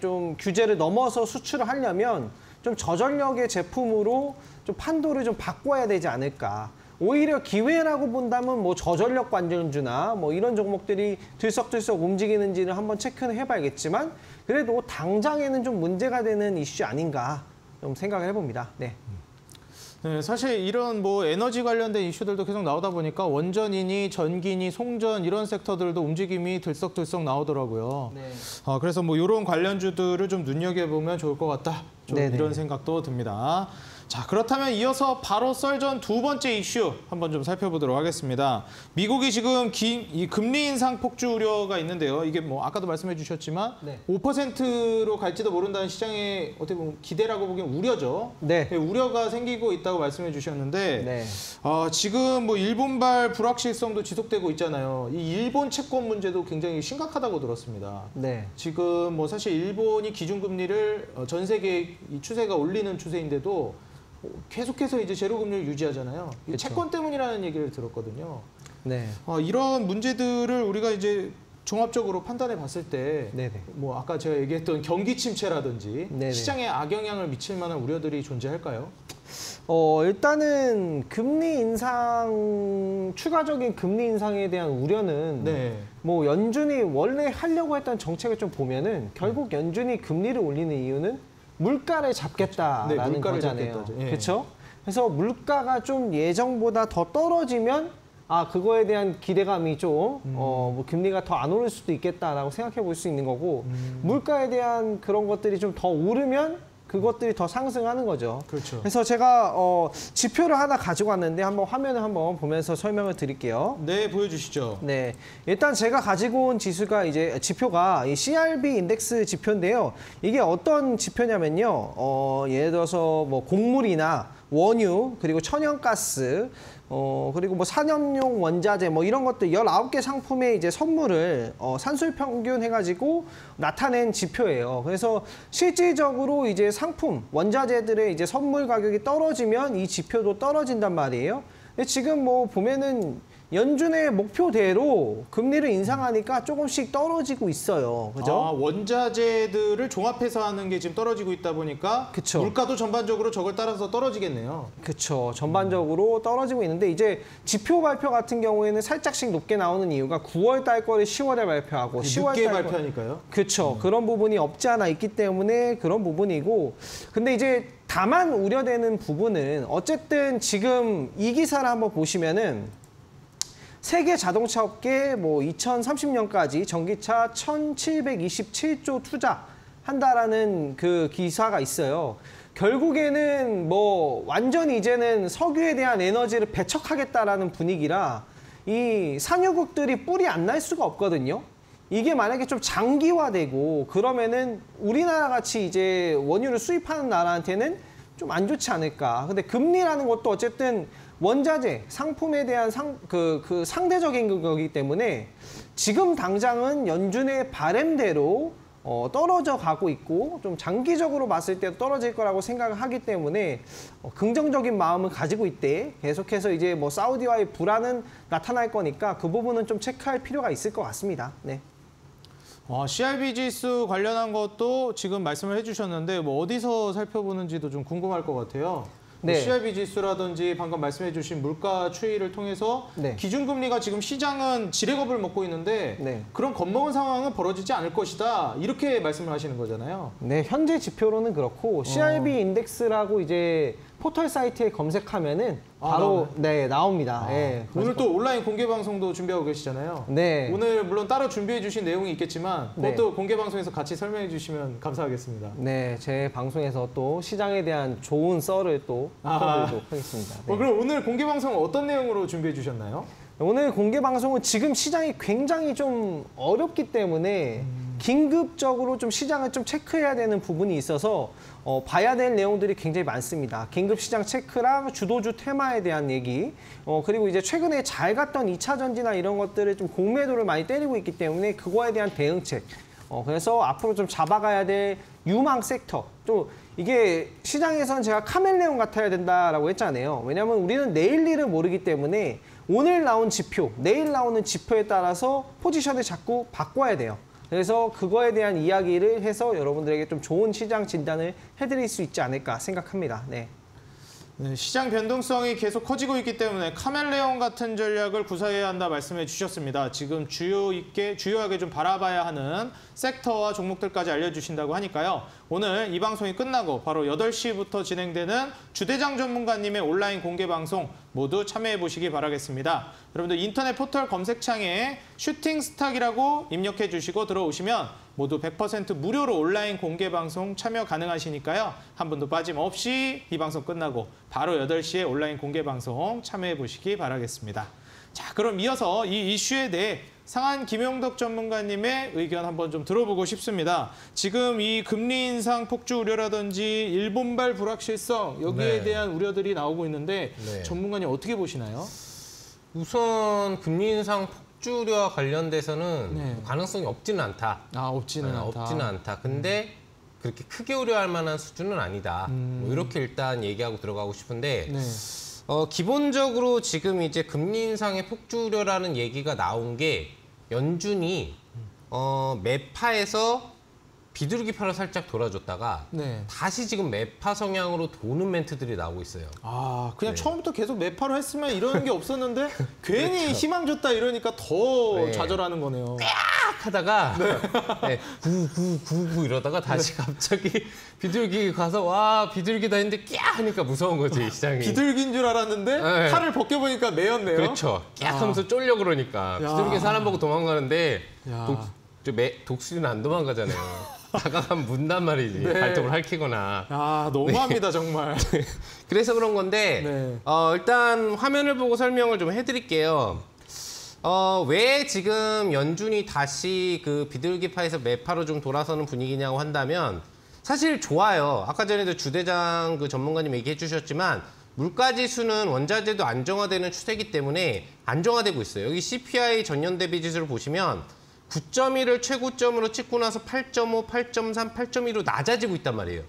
D: 좀 규제를 넘어서 수출을 하려면 좀 저전력의 제품으로 좀 판도를 좀 바꿔야 되지 않을까. 오히려 기회라고 본다면 뭐 저전력 관전주나 뭐 이런 종목들이 들썩들썩 움직이는지를 한번 체크는 해봐야겠지만 그래도 당장에는 좀 문제가 되는 이슈 아닌가 좀 생각을 해봅니다. 네.
A: 네, 사실 이런 뭐 에너지 관련된 이슈들도 계속 나오다 보니까 원전이니 전기니 송전 이런 섹터들도 움직임이 들썩들썩 나오더라고요.
D: 네.
A: 그래서 뭐 이런 관련주들을 좀 눈여겨보면 좋을 것 같다. 좀
D: 네네.
A: 이런 생각도 듭니다. 자, 그렇다면 이어서 바로 썰전 두 번째 이슈 한번 좀 살펴보도록 하겠습니다. 미국이 지금 이 금리 인상 폭주 우려가 있는데요. 이게 뭐 아까도 말씀해 주셨지만
D: 네.
A: 5%로 갈지도 모른다는 시장의 어떻게 보면 기대라고 보기엔 우려죠.
D: 네.
A: 우려가 생기고 있다고 말씀해 주셨는데
D: 네.
A: 지금 뭐 일본발 불확실성도 지속되고 있잖아요. 이 일본 채권 문제도 굉장히 심각하다고 들었습니다.
D: 네.
A: 지금 뭐 사실 일본이 기준금리를 전 세계 이 추세가 올리는 추세인데도 계속해서 이제 제로금리를 유지하잖아요. 이
D: 그쵸.
A: 채권 때문이라는 얘기를 들었거든요.
D: 네.
A: 이런 문제들을 우리가 이제 종합적으로 판단해 봤을 때,
D: 네네.
A: 뭐 아까 제가 얘기했던 경기 침체라든지
D: 네네.
A: 시장에 악영향을 미칠 만한 우려들이 존재할까요?
D: 일단은 추가적인 금리 인상에 대한 우려는
A: 네.
D: 뭐 연준이 원래 하려고 했던 정책을 좀 보면은 결국 연준이 금리를 올리는 이유는 물가를 잡겠다라는
A: 네, 물가를
D: 거잖아요.
A: 잡겠다죠. 예.
D: 그렇죠? 그래서 물가가 좀 예정보다 더 떨어지면 그거에 대한 기대감이 좀 뭐 금리가 더 안 오를 수도 있겠다라고 생각해 볼 수 있는 거고 물가에 대한 그런 것들이 좀 더 오르면 그것들이 더 상승하는 거죠.
A: 그렇죠.
D: 그래서 제가 지표를 하나 가지고 왔는데 한번 화면을 한번 보면서 설명을 드릴게요.
A: 네, 보여주시죠.
D: 네, 일단 제가 가지고 온 지표가 이 CRB 인덱스 지표인데요. 이게 어떤 지표냐면요. 예를 들어서 뭐 곡물이나 원유, 그리고 천연가스, 그리고 뭐 산업용 원자재 뭐 이런 것들 19개 상품의 이제 선물을 산술 평균 해가지고 나타낸 지표예요. 그래서 실질적으로 이제 상품, 원자재들의 이제 선물 가격이 떨어지면 이 지표도 떨어진단 말이에요. 근데 지금 뭐 보면은 연준의 목표대로 금리를 인상하니까 조금씩 떨어지고 있어요. 그죠?
A: 아, 원자재들을 종합해서 하는 게 지금 떨어지고 있다 보니까
D: 그쵸.
A: 물가도 전반적으로 저걸 따라서 떨어지겠네요.
D: 그렇죠. 전반적으로 떨어지고 있는데 이제 지표 발표 같은 경우에는 살짝씩 높게 나오는 이유가 9월 달 거를 10월에 발표하고 10월
A: 늦게
D: 달
A: 발표하니까요.
D: 그렇죠. 그런 부분이 없지 않아 있기 때문에 그런 부분이고 근데 이제 다만 우려되는 부분은 어쨌든 지금 이 기사를 한번 보시면은 세계 자동차 업계 뭐 2030년까지 전기차 1,727조 투자한다라는 그 기사가 있어요. 결국에는 뭐 완전히 이제는 석유에 대한 에너지를 배척하겠다라는 분위기라 이 산유국들이 뿔이 안 날 수가 없거든요. 이게 만약에 좀 장기화되고 그러면은 우리나라 같이 이제 원유를 수입하는 나라한테는 좀 안 좋지 않을까. 근데 금리라는 것도 어쨌든 원자재, 상품에 대한 상대적인 거기 때문에 지금 당장은 연준의 바램대로 떨어져 가고 있고 좀 장기적으로 봤을 때 떨어질 거라고 생각을 하기 때문에 긍정적인 마음을 가지고 있대. 계속해서 이제 뭐 사우디와의 불안은 나타날 거니까 그 부분은 좀 체크할 필요가 있을 것 같습니다. 네.
A: CRB 지수 관련한 것도 지금 말씀을 해주셨는데 뭐 어디서 살펴보는지도 좀 궁금할 것 같아요.
D: 네.
A: CRB 지수라든지 방금 말씀해 주신 물가 추이를 통해서
D: 네.
A: 기준금리가 지금 시장은 지레겁을 먹고 있는데
D: 네.
A: 그런 겁먹은 상황은 벌어지지 않을 것이다. 이렇게 말씀을 하시는 거잖아요.
D: 네, 현재 지표로는 그렇고 CRB 인덱스라고 이제 포털 사이트에 검색하면은 바로 네, 나옵니다. 네,
A: 오늘 또 온라인 공개 방송도 준비하고 계시잖아요.
D: 네.
A: 오늘 물론 따로 준비해 주신 내용이 있겠지만 그것도
D: 네.
A: 공개 방송에서 같이 설명해 주시면 감사하겠습니다.
D: 네, 제 방송에서 또 시장에 대한 좋은 썰을 또 풀어드리도록 하겠습니다. 네.
A: 그럼 오늘 공개 방송은 어떤 내용으로 준비해 주셨나요?
D: 오늘 공개 방송은 지금 시장이 굉장히 좀 어렵기 때문에 긴급적으로 좀 시장을 좀 체크해야 되는 부분이 있어서 봐야 될 내용들이 굉장히 많습니다. 긴급 시장 체크랑 주도주 테마에 대한 얘기, 그리고 이제 최근에 잘 갔던 2차 전지나 이런 것들을 좀 공매도를 많이 때리고 있기 때문에 그거에 대한 대응책. 그래서 앞으로 좀 잡아가야 될 유망 섹터. 좀 이게 시장에서는 제가 카멜레온 같아야 된다라고 했잖아요. 왜냐하면 우리는 내일 일을 모르기 때문에 오늘 나온 지표, 내일 나오는 지표에 따라서 포지션을 자꾸 바꿔야 돼요. 그래서 그거에 대한 이야기를 해서 여러분들에게 좀 좋은 시장 진단을 해드릴 수 있지 않을까 생각합니다. 네.
A: 네, 시장 변동성이 계속 커지고 있기 때문에 카멜레온 같은 전략을 구사해야 한다 말씀해 주셨습니다. 지금 주요하게 좀 바라봐야 하는 섹터와 종목들까지 알려주신다고 하니까요. 오늘 이 방송이 끝나고 바로 8시부터 진행되는 주대장 전문가님의 온라인 공개 방송 모두 참여해 보시기 바라겠습니다. 여러분들 인터넷 포털 검색창에 슈팅스탁이라고 입력해 주시고 들어오시면 모두 100% 무료로 온라인 공개 방송 참여 가능하시니까요. 한 분도 빠짐없이 이 방송 끝나고 바로 8시에 온라인 공개 방송 참여해 보시기 바라겠습니다. 자, 그럼 이어서 이 이슈에 대해 상한 김용덕 전문가님의 의견 한번 좀 들어보고 싶습니다. 지금 이 금리 인상 폭주 우려라든지 일본발 불확실성 여기에 대한 우려들이 나오고 있는데 전문가님 어떻게 보시나요?
C: 우선 금리 인상 폭주와 관련돼서는 가능성이 없지는 않다.
A: 없지는 않다.
C: 없지는 않다. 근데 그렇게 크게 우려할 만한 수준은 아니다. 뭐 이렇게 일단 얘기하고 들어가고 싶은데 기본적으로 지금 이제 금리 인상의 폭주 우려라는 얘기가 나온 게 연준이 매파에서 비둘기파로 살짝 돌아줬다가 다시 지금 매파 성향으로 도는 멘트들이 나오고 있어요.
A: 그냥 처음부터 계속 매파로 했으면 이런 게 없었는데 괜히 희망 줬다 이러니까 더 좌절하는 거네요.
C: 깍 하다가 구구구구 이러다가 다시 갑자기 비둘기 가서 와 비둘기다 했는데 깍 하니까 무서운 거지 시장이.
A: 비둘기인 줄 알았는데 팔을 벗겨보니까 매였네요.
C: 그렇죠. 깍 하면서 쫄려 그러니까 비둘기 사람 보고 도망가는데 독수리는 안 도망가잖아요. 다가가면 문단 말이지. 발톱을 핥히거나.
A: 너무합니다 정말.
C: 그래서 그런 건데 일단 화면을 보고 설명을 좀 해드릴게요. 왜 지금 연준이 다시 그 비둘기파에서 매파로 좀 돌아서는 분위기냐고 한다면 사실 좋아요. 아까 전에도 주대장 그 전문가님 얘기해 주셨지만 물가 지수는 원자재도 안정화되는 추세이기 때문에 안정화되고 있어요. 여기 CPI 전년 대비 지수를 보시면 9.1을 최고점으로 찍고 나서 8.5, 8.3, 8.2로 낮아지고 있단 말이에요.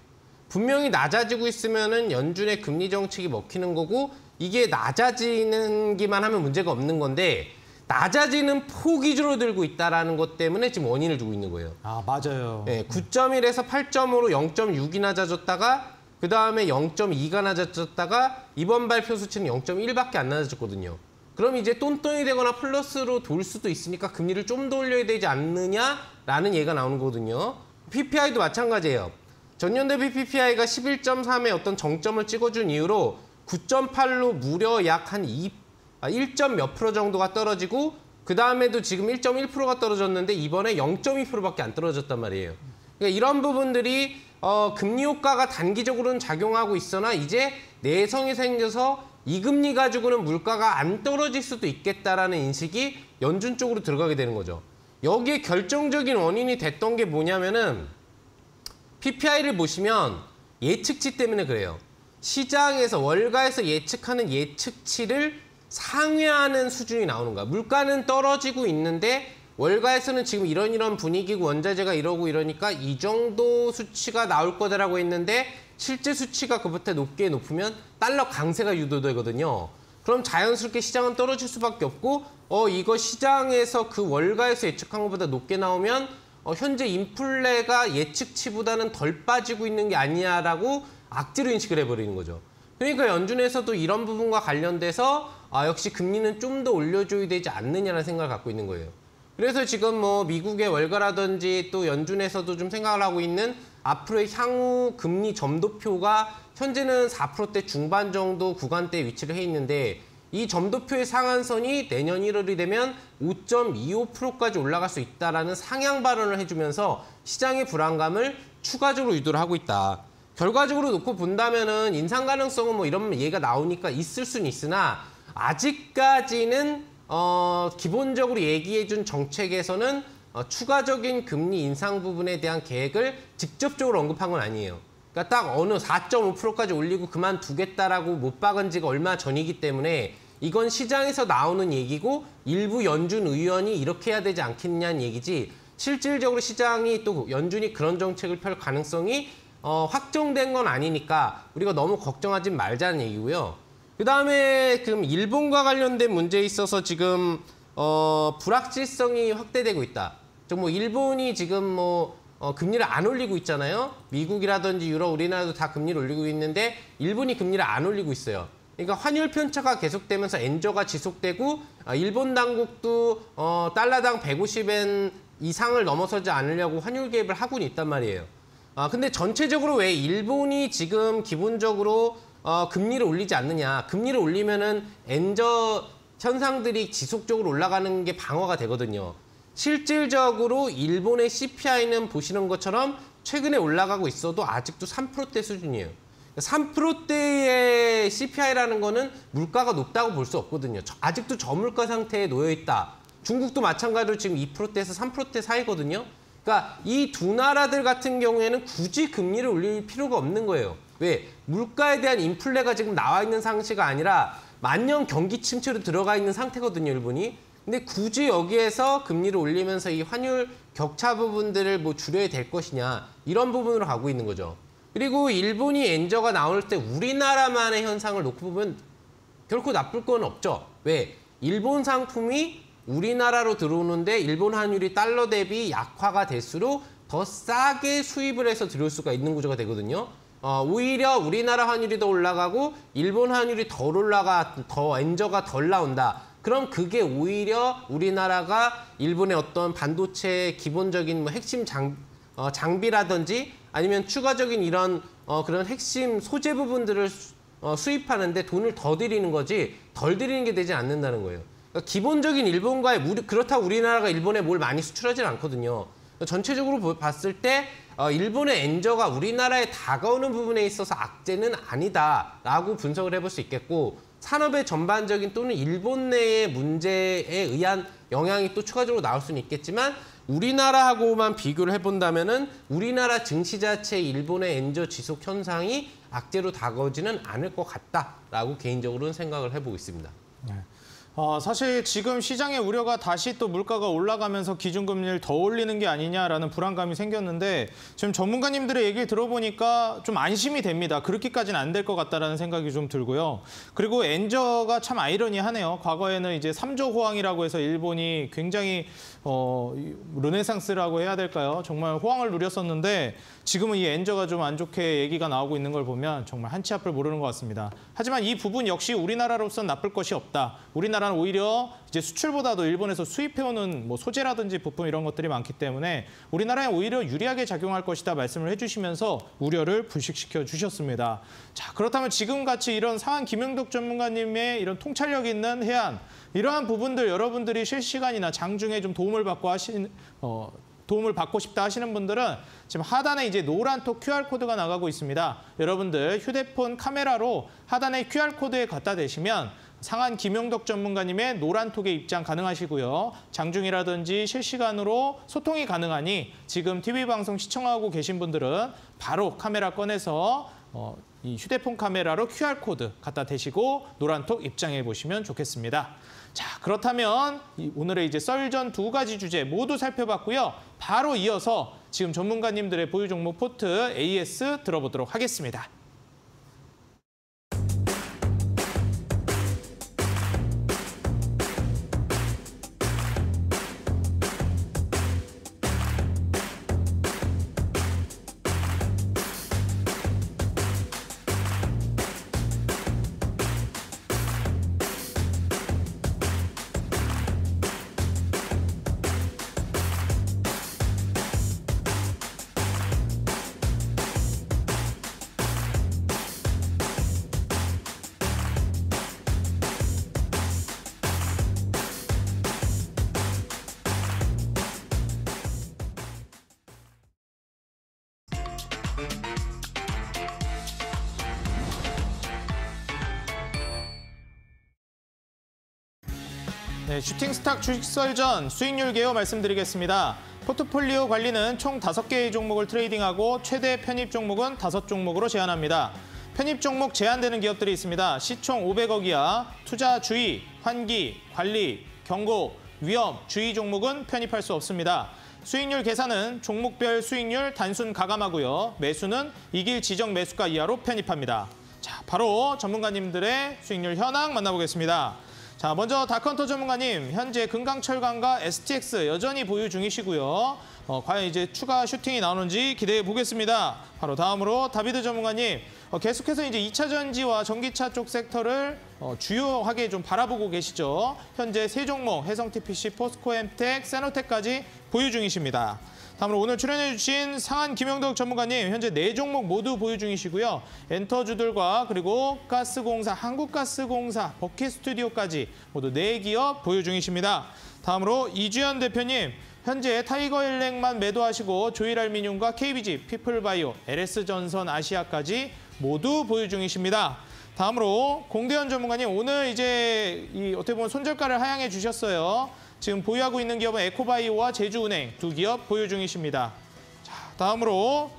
C: 분명히 낮아지고 있으면은 연준의 금리 정책이 먹히는 거고 이게 낮아지는 기만 하면 문제가 없는 건데 낮아지는 폭이 줄어들고 있다는 것 때문에 지금 원인을 두고 있는 거예요.
A: 아, 맞아요.
C: 네, 9.1에서 8.5로 0.6이 낮아졌다가 그 다음에 0.2가 낮아졌다가 이번 발표 수치는 0.1밖에 안 낮아졌거든요. 그럼 이제 똔똔이 되거나 플러스로 돌 수도 있으니까 금리를 좀 더 올려야 되지 않느냐라는 얘기가 나오는 거거든요. PPI도 마찬가지예요. 전년 대비 PPI가 11.3의 어떤 정점을 찍어준 이후로 9.8로 무려 약 한 1점 몇 프로 정도가 떨어지고 그 다음에도 지금 1.1%가 떨어졌는데 이번에 0.2%밖에 안 떨어졌단 말이에요. 그러니까 이런 부분들이 금리 효과가 단기적으로는 작용하고 있으나 이제 내성이 생겨서 이 금리 가지고는 물가가 안 떨어질 수도 있겠다라는 인식이 연준 쪽으로 들어가게 되는 거죠. 여기에 결정적인 원인이 됐던 게 뭐냐면은 PPI를 보시면 예측치 때문에 그래요. 시장에서 월가에서 예측하는 예측치를 상회하는 수준이 나오는 거야. 물가는 떨어지고 있는데 월가에서는 지금 이런 분위기고 원자재가 이러고 이러니까 이 정도 수치가 나올 거다라고 했는데 실제 수치가 그보다 높으면 달러 강세가 유도되거든요. 그럼 자연스럽게 시장은 떨어질 수밖에 없고 이거 시장에서 그 월가에서 예측한 것보다 높게 나오면 현재 인플레가 예측치보다는 덜 빠지고 있는 게 아니냐라고 악재로 인식을 해버리는 거죠. 그러니까 연준에서도 이런 부분과 관련돼서 역시 금리는 좀 더 올려줘야 되지 않느냐라는 생각을 갖고 있는 거예요. 그래서 지금 뭐 미국의 월가라든지 또 연준에서도 좀 생각을 하고 있는 앞으로의 향후 금리 점도표가 현재는 4%대 중반 정도 구간대에 위치를 해 있는데 이 점도표의 상한선이 내년 1월이 되면 5.25%까지 올라갈 수 있다라는 상향 발언을 해주면서 시장의 불안감을 추가적으로 유도를 하고 있다. 결과적으로 놓고 본다면은 인상 가능성은 뭐 이런 얘기가 나오니까 있을 수는 있으나 아직까지는 기본적으로 얘기해준 정책에서는 추가적인 금리 인상 부분에 대한 계획을 직접적으로 언급한 건 아니에요. 그러니까 딱 어느 4.5%까지 올리고 그만두겠다라고 못 박은 지가 얼마 전이기 때문에 이건 시장에서 나오는 얘기고 일부 연준 의원이 이렇게 해야 되지 않겠냐는 얘기지 실질적으로 시장이 또 연준이 그런 정책을 펼 가능성이 확정된 건 아니니까 우리가 너무 걱정하지 말자는 얘기고요. 그다음에 그럼 일본과 관련된 문제에 있어서 지금 불확실성이 확대되고 있다. 뭐 일본이 지금 금리를 안 올리고 있잖아요. 미국이라든지 유럽, 우리나라도 다 금리를 올리고 있는데 일본이 금리를 안 올리고 있어요. 그러니까 환율 편차가 계속되면서 엔저가 지속되고 일본 당국도 달러당 150엔 이상을 넘어서지 않으려고 환율 개입을 하고는 있단 말이에요. 근데 전체적으로 왜 일본이 지금 기본적으로 금리를 올리지 않느냐. 금리를 올리면은 엔저 현상들이 지속적으로 올라가는 게 방어가 되거든요. 실질적으로 일본의 CPI는 보시는 것처럼 최근에 올라가고 있어도 아직도 3%대 수준이에요. 3%대의 CPI라는 거는 물가가 높다고 볼 수 없거든요. 아직도 저물가 상태에 놓여 있다. 중국도 마찬가지로 지금 2%대에서 3%대 사이거든요. 그러니까 이 두 나라들 같은 경우에는 굳이 금리를 올릴 필요가 없는 거예요. 왜? 물가에 대한 인플레가 지금 나와 있는 상태가 아니라 만년 경기 침체로 들어가 있는 상태거든요, 일본이. 근데 굳이 여기에서 금리를 올리면서 이 환율 격차 부분들을 뭐 줄여야 될 것이냐 이런 부분으로 가고 있는 거죠. 그리고 일본이 엔저가 나올 때 우리나라만의 현상을 놓고 보면 결코 나쁠 건 없죠. 왜? 일본 상품이 우리나라로 들어오는데 일본 환율이 달러 대비 약화가 될수록 더 싸게 수입을 해서 들어올 수가 있는 구조가 되거든요. 오히려 우리나라 환율이 더 올라가고 일본 환율이 덜 올라가 더 엔저가 덜 나온다. 그럼 그게 오히려 우리나라가 일본의 어떤 반도체 기본적인 뭐 핵심 장비라든지 아니면 추가적인 이런 그런 핵심 소재 부분들을 수입하는데 돈을 더 들이는 거지 덜 들이는 게 되지 않는다는 거예요. 그러니까 기본적인 일본과의 그렇다고 우리나라가 일본에 뭘 많이 수출하지는 않거든요. 전체적으로 봤을 때 일본의 엔저가 우리나라에 다가오는 부분에 있어서 악재는 아니다라고 분석을 해볼 수 있겠고 산업의 전반적인 또는 일본 내의 문제에 의한 영향이 또 추가적으로 나올 수는 있겠지만 우리나라하고만 비교를 해본다면은 우리나라 증시 자체 일본의 엔저 지속 현상이 악재로 다가오지는 않을 것 같다라고 개인적으로는 생각을 해보고 있습니다.
A: 네. 사실 지금 시장의 우려가 다시 또 물가가 올라가면서 기준금리를 더 올리는 게 아니냐라는 불안감이 생겼는데 지금 전문가님들의 얘기를 들어보니까 좀 안심이 됩니다. 그렇게까지는 안 될 것 같다라는 생각이 좀 들고요. 그리고 엔저가 참 아이러니하네요. 과거에는 이제 3조 호황이라고 해서 일본이 굉장히 르네상스라고 해야 될까요? 정말 호황을 누렸었는데 지금은 이 엔저가 좀 안 좋게 얘기가 나오고 있는 걸 보면 정말 한치 앞을 모르는 것 같습니다. 하지만 이 부분 역시 우리나라로서는 나쁠 것이 없다. 우리나라는 오히려 이제 수출보다도 일본에서 수입해오는 뭐 소재라든지 부품 이런 것들이 많기 때문에 우리나라에 오히려 유리하게 작용할 것이다 말씀을 해주시면서 우려를 불식시켜 주셨습니다. 자, 그렇다면 지금같이 이런 상한 김영덕 전문가님의 이런 통찰력 있는 해안 이러한 부분들 여러분들이 실시간이나 장중에 좀 도움을 받고 싶다 하시는 분들은 지금 하단에 이제 노란톡 QR코드가 나가고 있습니다. 여러분들 휴대폰 카메라로 하단에 QR코드에 갖다 대시면 상한 김영덕 전문가님의 노란톡에 입장 가능하시고요. 장중이라든지 실시간으로 소통이 가능하니 지금 TV방송 시청하고 계신 분들은 바로 카메라 꺼내서 이 휴대폰 카메라로 QR코드 갖다 대시고 노란톡 입장해 보시면 좋겠습니다. 자, 그렇다면 오늘의 이제 썰전 2가지 주제 모두 살펴봤고요. 바로 이어서 지금 전문가님들의 보유 종목 포트 AS 들어보도록 하겠습니다. 네, 슈팅스탁 주식설전 수익률 개요 말씀드리겠습니다. 포트폴리오 관리는 총 5개의 종목을 트레이딩하고 최대 편입 종목은 5종목으로 제한합니다. 편입 종목 제한되는 기업들이 있습니다. 시총 500억 이하, 투자 주의, 환기, 관리, 경고, 위험, 주의 종목은 편입할 수 없습니다. 수익률 계산은 종목별 수익률 단순 가감하고요. 매수는 이길 지정 매수가 이하로 편입합니다. 자, 바로 전문가님들의 수익률 현황 만나보겠습니다. 자, 먼저 다컨터 전문가님, 현재 금강철강과 STX 여전히 보유 중이시고요. 과연 이제 추가 슈팅이 나오는지 기대해 보겠습니다. 바로 다음으로 다비드 전문가님, 계속해서 이제 2차 전지와 전기차 쪽 섹터를 주요하게 좀 바라보고 계시죠. 현재 3종목, 해성TPC, 포스코엠텍, 세노텍까지 보유 중이십니다. 다음으로 오늘 출연해주신 상한 김영덕 전문가님, 현재 4종목 모두 보유 중이시고요. 엔터주들과 그리고 가스공사, 한국가스공사, 버킷스튜디오까지 모두 4기업 보유 중이십니다. 다음으로 이주연 대표님, 현재 타이거일렉만 매도하시고 조일알미늄과 KBG, 피플바이오, LS전선 아시아까지 모두 보유 중이십니다. 다음으로 공대현 전문가님, 오늘 이제 어떻게 보면 손절가를 하향해 주셨어요. 지금 보유하고 있는 기업은 에코바이오와 제주은행 2기업 보유 중이십니다. 자, 다음으로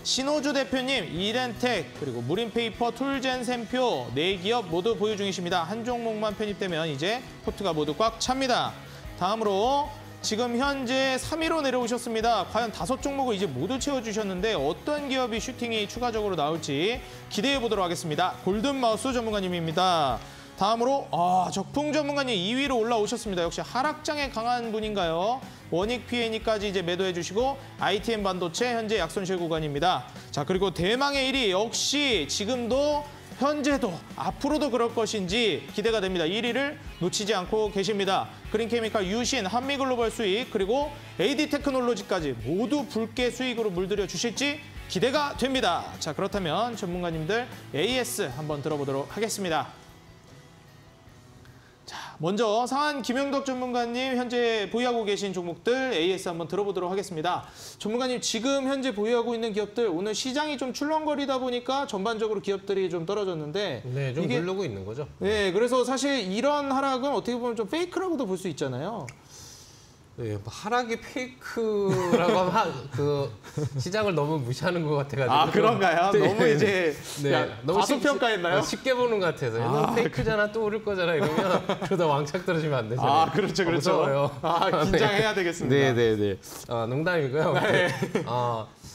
A: 신호주 대표님, 이렌텍, 그리고 무림페이퍼, 툴젠샘표 4기업 모두 보유 중이십니다. 한 종목만 편입되면 이제 포트가 모두 꽉 찹니다. 다음으로 지금 현재 3위로 내려오셨습니다. 과연 5종목을 이제 모두 채워주셨는데 어떤 기업이 슈팅이 추가적으로 나올지 기대해 보도록 하겠습니다. 골든마우스 전문가님입니다. 다음으로 적풍 전문가님 2위로 올라오셨습니다. 역시 하락장에 강한 분인가요? 원익 P&E까지 이제 매도해 주시고 ITM 반도체 현재 약손실 구간입니다. 자, 그리고 대망의 1위 역시 지금도 현재도 앞으로도 그럴 것인지 기대가 됩니다. 1위를 놓치지 않고 계십니다. 그린케미칼, 유신, 한미글로벌 수익, 그리고 AD테크놀로지까지 모두 붉게 수익으로 물들여 주실지 기대가 됩니다. 자, 그렇다면 전문가님들 AS 한번 들어보도록 하겠습니다. 자, 먼저 상한 김영덕 전문가님 현재 보유하고 계신 종목들 AS 한번 들어보도록 하겠습니다. 전문가님 지금 현재 보유하고 있는 기업들 오늘 시장이 좀 출렁거리다 보니까 전반적으로 기업들이 좀 떨어졌는데
C: 네, 좀 누르고 있는 거죠.
A: 네, 그래서 사실 이런 하락은 어떻게 보면 좀 페이크라고도 볼 수 있잖아요.
C: 네, 뭐 하락이 페이크라고 하면 그 시장을 너무 무시하는 것 같아가지고.
A: 아, 그런가요?
C: 네.
A: 너무 이제
C: 네, 너무
A: 과소평가했나요?
C: 쉽게 보는 것 같아서. 너 페이크잖아, 또 오를 거잖아 이러면 그러다 왕창 떨어지면 안 되잖아요.
A: 아, 그렇죠, 그렇죠.
C: 무서워요.
A: 아, 긴장해야 되겠습니다.
C: 네네네. 농담이고요.
A: 네.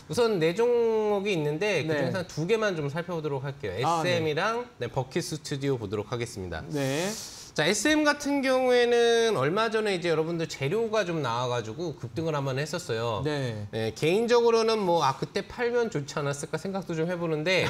C: 우선 네 종목이 있는데
A: 네.
C: 그중에서 한 두 개만 좀 살펴보도록 할게요. SM이랑 버킷 스튜디오 보도록 하겠습니다.
A: 네.
C: 자, SM 같은 경우에는 얼마 전에 이제 여러분들 재료가 좀 나와가지고 급등을 한번 했었어요.
A: 네.
C: 네, 개인적으로는 뭐, 그때 팔면 좋지 않았을까 생각도 좀 해보는데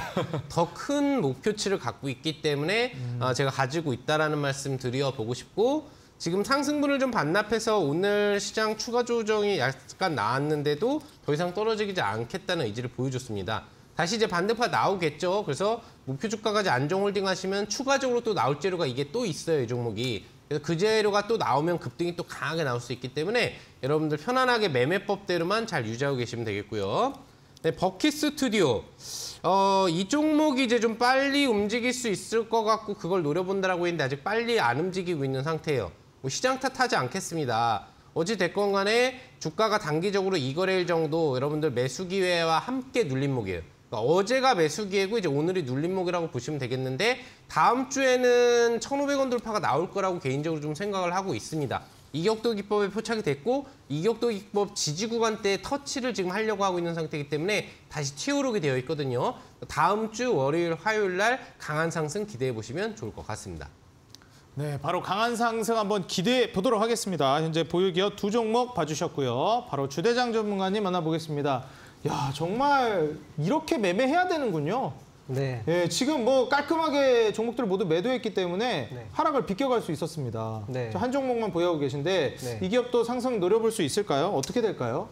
C: 더 큰 목표치를 갖고 있기 때문에 제가 가지고 있다라는 말씀 드려보고 싶고 지금 상승분을 좀 반납해서 오늘 시장 추가 조정이 약간 나왔는데도 더 이상 떨어지지 않겠다는 의지를 보여줬습니다. 다시 이제 반대파 나오겠죠. 그래서 목표 주가까지 안정 홀딩 하시면 추가적으로 또 나올 재료가 이게 또 있어요, 이 종목이. 그래서 그 재료가 또 나오면 급등이 또 강하게 나올 수 있기 때문에 여러분들 편안하게 매매법대로만 잘 유지하고 계시면 되겠고요. 네, 버킷 스튜디오. 이 종목이 이제 좀 빨리 움직일 수 있을 것 같고 그걸 노려본다라고 했는데 아직 빨리 안 움직이고 있는 상태예요. 뭐 시장 탓하지 않겠습니다. 어찌됐건 간에 주가가 단기적으로 2거래일 정도 여러분들 매수 기회와 함께 눌림목이에요. 그러니까 어제가 매수 기회고 이제 오늘이 눌림목이라고 보시면 되겠는데 다음 주에는 1,500원 돌파가 나올 거라고 개인적으로 좀 생각을 하고 있습니다. 이격도 기법에 포착이 됐고 이격도 기법 지지 구간대 터치를 지금 하려고 하고 있는 상태이기 때문에 다시 튀어오르게 되어 있거든요. 다음 주 월요일, 화요일 날 강한 상승 기대해 보시면 좋을 것 같습니다.
A: 네, 바로 강한 상승 한번 기대해 보도록 하겠습니다. 현재 보유 기업 두 종목 봐주셨고요. 바로 주대장 전문가님 만나보겠습니다. 야, 정말 이렇게 매매해야 되는군요.
D: 네.
A: 예, 지금 뭐 깔끔하게 종목들을 모두 매도했기 때문에
D: 네.
A: 하락을 비껴갈 수 있었습니다.
D: 네.
A: 한 종목만 보유하고 계신데
D: 네.
A: 이 기업도 상승 노려볼 수 있을까요? 어떻게 될까요?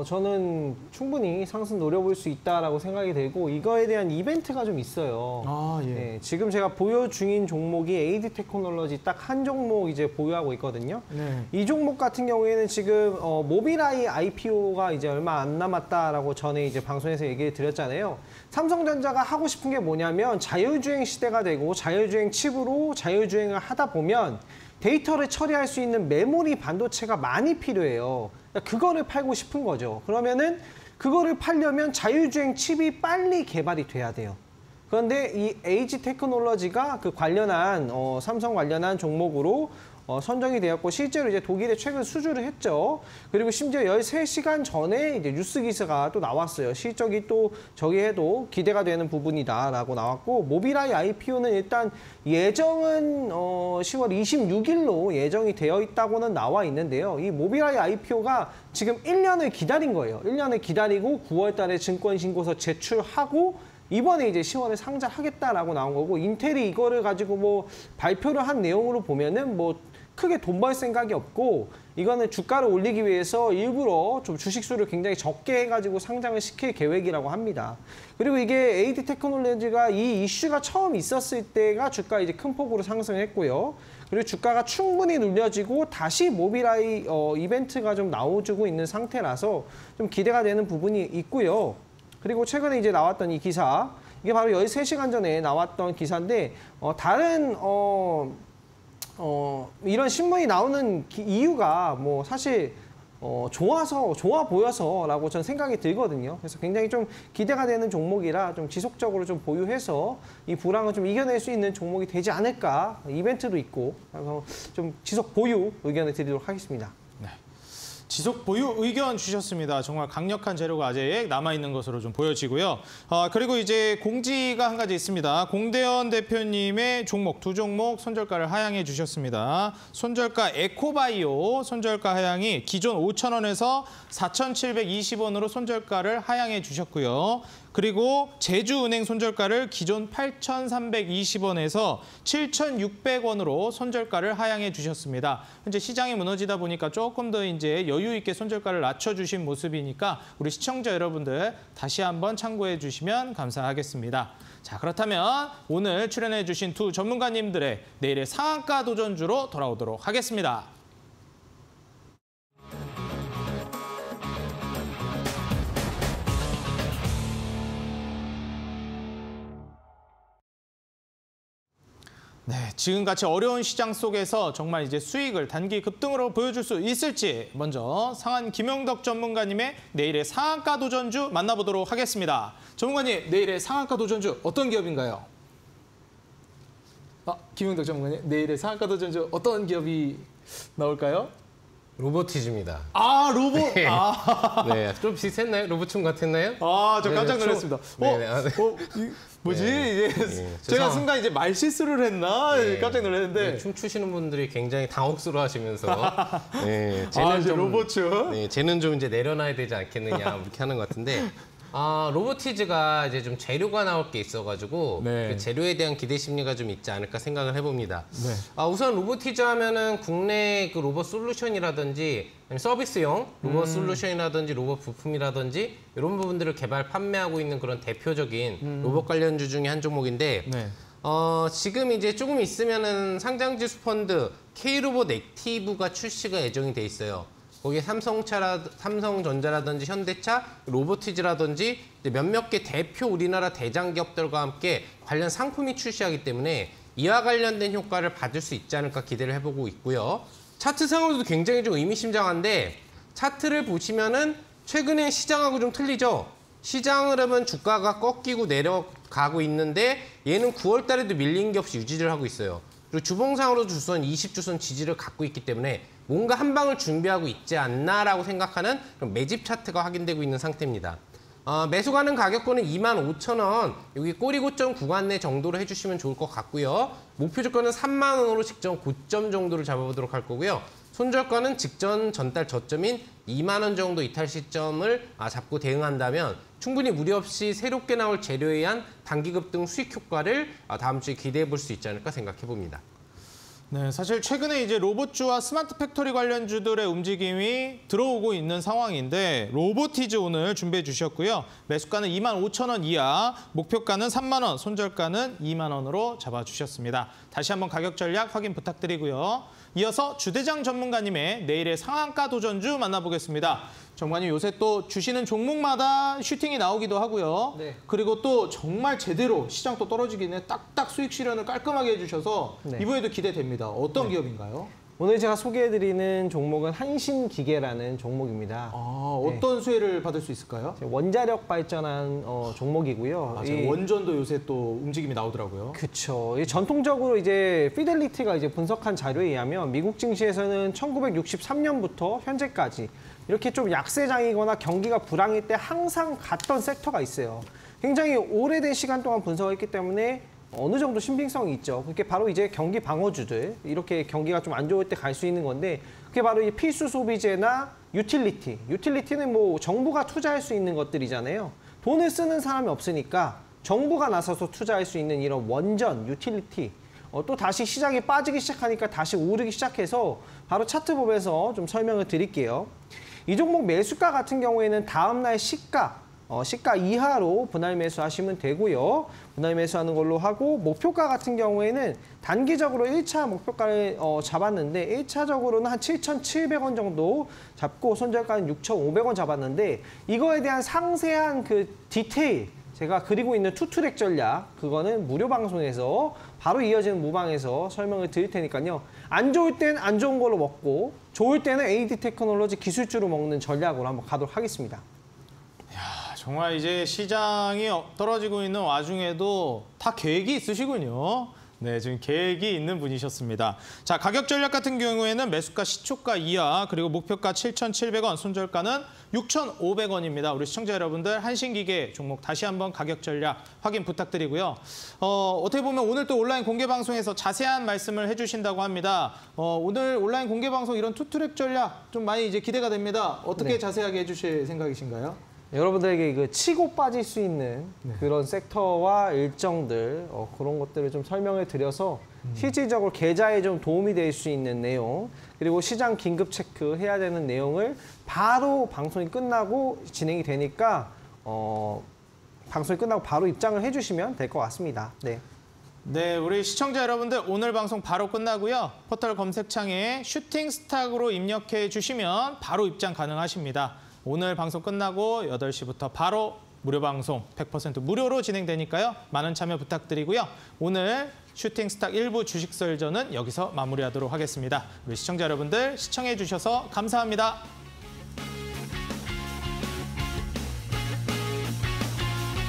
D: 저는 충분히 상승 노려볼 수 있다라고 생각이 되고 이거에 대한 이벤트가 좀 있어요.
A: 아, 예.
D: 네, 지금 제가 보유 중인 종목이 AD 테크놀로지 딱 한 종목 이제 보유하고 있거든요.
A: 네.
D: 이 종목 같은 경우에는 지금 모빌아이 IPO가 이제 얼마 안 남았다라고 전에 이제 방송에서 얘기를 드렸잖아요. 삼성전자가 하고 싶은 게 뭐냐면 자율주행 시대가 되고 자율주행 칩으로 자율주행을 하다 보면 데이터를 처리할 수 있는 메모리 반도체가 많이 필요해요. 그거를 팔고 싶은 거죠. 그러면은 그거를 팔려면 자율주행 칩이 빨리 개발이 돼야 돼요. 그런데 이 AG 테크놀로지가 그 관련한 삼성 관련한 종목으로 선정이 되었고 실제로 이제 독일에 최근 수주를 했죠. 그리고 심지어 13시간 전에 이제 뉴스 기사가 또 나왔어요. 실적이 또 저기에도 기대가 되는 부분이다라고 나왔고 모빌아이 IPO는 일단 예정은 10월 26일로 예정이 되어 있다고는 나와 있는데요. 이 모빌아이 IPO가 지금 1년을 기다린 거예요. 1년을 기다리고 9월 달에 증권 신고서 제출하고 이번에 이제 10월에 상장하겠다라고 나온 거고 인텔이 이거를 가지고 뭐 발표를 한 내용으로 보면은 뭐 크게 돈 벌 생각이 없고 이거는 주가를 올리기 위해서 일부러 좀 주식수를 굉장히 적게 해가지고 상장을 시킬 계획이라고 합니다. 그리고 이게 AD 테크놀로지가 이 이슈가 처음 있었을 때가 주가 이제 큰 폭으로 상승했고요. 그리고 주가가 충분히 눌려지고 다시 모빌아이 이벤트가 좀 나와주고 있는 상태라서 좀 기대가 되는 부분이 있고요. 그리고 최근에 이제 나왔던 이 기사, 이게 바로 13시간 전에 나왔던 기사인데 다른 이런 신문이 나오는 이유가 뭐 사실 좋아 보여서라고 저는 생각이 들거든요. 그래서 굉장히 좀 기대가 되는 종목이라 좀 지속적으로 좀 보유해서 이 불황을 좀 이겨낼 수 있는 종목이 되지 않을까. 이벤트도 있고 그래서 좀 지속 보유 의견을 드리도록 하겠습니다.
A: 지속 보유 의견 주셨습니다. 정말 강력한 재료가 아직 남아있는 것으로 좀 보여지고요. 그리고 이제 공지가 한 가지 있습니다. 공대현 대표님의 종목, 두 종목 손절가를 하향해 주셨습니다. 손절가 에코바이오 손절가 하향이 기존 5,000원에서 4,720원으로 손절가를 하향해 주셨고요. 그리고 제주은행 손절가를 기존 8,320원에서 7,600원으로 손절가를 하향해 주셨습니다. 현재 시장이 무너지다 보니까 조금 더 이제 여유 있게 손절가를 낮춰주신 모습이니까 우리 시청자 여러분들 다시 한번 참고해 주시면 감사하겠습니다. 자, 그렇다면 오늘 출연해 주신 두 전문가님들의 내일의 상한가 도전주로 돌아오도록 하겠습니다. 네, 지금같이 어려운 시장 속에서 정말 이제 수익을 단기 급등으로 보여줄 수 있을지 먼저 상한 김용덕 전문가님의 내일의 상한가 도전주 만나보도록 하겠습니다. 전문가님, 내일의 상한가 도전주 어떤 기업인가요? 김용덕 전문가님, 내일의 상한가 도전주 어떤 기업이 나올까요?
C: 로보티즈입니다.
A: 로봇.
C: 네. 네, 좀 비슷했나요? 로봇충 같았나요?
A: 저 깜짝 놀랐습니다. 뭐지?
C: 네.
A: 제가 순간 이제 말 실수를 했나? 깜짝 놀랐는데.
C: 네, 춤추시는 분들이 굉장히 당혹스러워하시면서
A: 이제 로봇충.
C: 네, 쟤는 좀 이제 내려놔야 되지 않겠느냐 이렇게 하는 것 같은데 로보티즈가 이제 좀 재료가 나올 게 있어가지고 그 재료에 대한 기대 심리가 좀 있지 않을까 생각을 해봅니다. 우선 로보티즈 하면은 국내 그 로봇 솔루션이라든지 서비스용 로봇 솔루션이라든지 로봇 부품이라든지 이런 부분들을 개발 판매하고 있는 그런 대표적인 로봇 관련주 중에 한 종목인데 지금 이제 조금 있으면은 상장지수 펀드 K로봇 액티브가 출시가 예정이 돼 있어요. 거기에 삼성전자라든지 현대차, 로보티즈라든지 몇몇 개 대표 우리나라 대장 기업들과 함께 관련 상품이 출시하기 때문에 이와 관련된 효과를 받을 수 있지 않을까 기대를 해보고 있고요. 차트상으로도 굉장히 좀 의미심장한데 차트를 보시면은 최근에 시장하고 좀 틀리죠. 시장 흐름은 주가가 꺾이고 내려가고 있는데 얘는 9월 달에도 밀린 게 없이 유지를 하고 있어요. 그리고 주봉상으로도 주선 20주선 지지를 갖고 있기 때문에 뭔가 한 방을 준비하고 있지 않나라고 생각하는 그런 매집 차트가 확인되고 있는 상태입니다. 매수 가능 가격권은 25,000원, 여기 꼬리 고점 구간 내 정도로 해주시면 좋을 것 같고요. 목표 조건은 3만 원으로 직전 고점 정도를 잡아보도록 할 거고요. 손절가는 직전 전달 저점인 2만 원 정도 이탈 시점을 잡고 대응한다면 충분히 무리 없이 새롭게 나올 재료에 의한 단기 급등 수익 효과를 다음 주에 기대해 볼 수 있지 않을까 생각해 봅니다.
A: 네, 사실 최근에 이제 로봇주와 스마트 팩토리 관련주들의 움직임이 들어오고 있는 상황인데 로보티즈 오늘 준비해 주셨고요. 매수가는 25,000원 이하, 목표가는 3만 원, 손절가는 2만 원으로 잡아주셨습니다. 다시 한번 가격 전략 확인 부탁드리고요. 이어서 주대장 전문가님의 내일의 상한가 도전주 만나보겠습니다. 전문가님 요새 또 주시는 종목마다 슈팅이 나오기도 하고요. 그리고 또 정말 제대로 시장 또 떨어지기 전에 딱딱 수익 실현을 깔끔하게 해주셔서 이번에도 기대됩니다. 어떤 기업인가요?
D: 오늘 제가 소개해드리는 종목은 한신기계라는 종목입니다.
A: 어떤 수혜를 받을 수 있을까요?
D: 원자력 발전한 종목이고요.
A: 원전도 요새 또 움직임이 나오더라고요.
D: 그렇죠. 전통적으로 이제 피델리티가 이제 분석한 자료에 의하면 미국 증시에서는 1963년부터 현재까지 이렇게 좀 약세장이거나 경기가 불황일 때 항상 갔던 섹터가 있어요. 굉장히 오래된 시간 동안 분석했기 때문에 어느 정도 신빙성이 있죠. 그게 바로 이제 경기 방어주들, 이렇게 경기가 좀 안 좋을 때 갈 수 있는 건데 그게 바로 이 필수 소비재나 유틸리티. 유틸리티는 뭐 정부가 투자할 수 있는 것들이잖아요. 돈을 쓰는 사람이 없으니까 정부가 나서서 투자할 수 있는 이런 원전, 유틸리티. 또 다시 시장이 빠지기 시작하니까 다시 오르기 시작해서 바로 차트 보면서 좀 설명을 드릴게요. 이 종목 매수가 같은 경우에는 다음날 시가 이하로 분할 매수하시면 되고요. 분할 매수하는 걸로 하고 목표가 같은 경우에는 단기적으로 1차 목표가를 잡았는데 1차적으로는 한 7,700원 정도 잡고 손절가는 6,500원 잡았는데 이거에 대한 상세한 그 디테일 제가 그리고 있는 투트랙 전략 그거는 무료 방송에서 바로 이어지는 무방에서 설명을 드릴 테니까요. 안 좋을 땐 안 좋은 걸로 먹고 좋을 때는 AD 테크놀로지 기술주로 먹는 전략으로 한번 가도록 하겠습니다.
A: 정말 이제 시장이 떨어지고 있는 와중에도 다 계획이 있으시군요. 네, 지금 계획이 있는 분이셨습니다. 자, 가격 전략 같은 경우에는 매수가 시초가 이하, 그리고 목표가 7,700원, 손절가는 6,500원입니다. 우리 시청자 여러분들 한신기계 종목 다시 한번 가격 전략 확인 부탁드리고요. 어떻게 보면 오늘 또 온라인 공개 방송에서 자세한 말씀을 해주신다고 합니다. 오늘 온라인 공개 방송 이런 투트랙 전략 좀 많이 이제 기대가 됩니다. 어떻게 자세하게 해주실 생각이신가요?
D: 여러분들에게 그 치고 빠질 수 있는 그런 섹터와 일정들 그런 것들을 좀 설명을 드려서 실질적으로 계좌에 좀 도움이 될 수 있는 내용 그리고 시장 긴급 체크해야 되는 내용을 바로 방송이 끝나고 진행이 되니까 방송이 끝나고 바로 입장을 해주시면 될 것 같습니다. 네.
A: 네, 우리 시청자 여러분들 오늘 방송 바로 끝나고요. 포털 검색창에 슈팅 스탁으로 입력해 주시면 바로 입장 가능하십니다. 오늘 방송 끝나고 8시부터 바로 무료 방송 100% 무료로 진행되니까요. 많은 참여 부탁드리고요. 오늘 슈팅 스탁 1부 주식 설전은 여기서 마무리하도록 하겠습니다. 우리 시청자 여러분들 시청해 주셔서 감사합니다.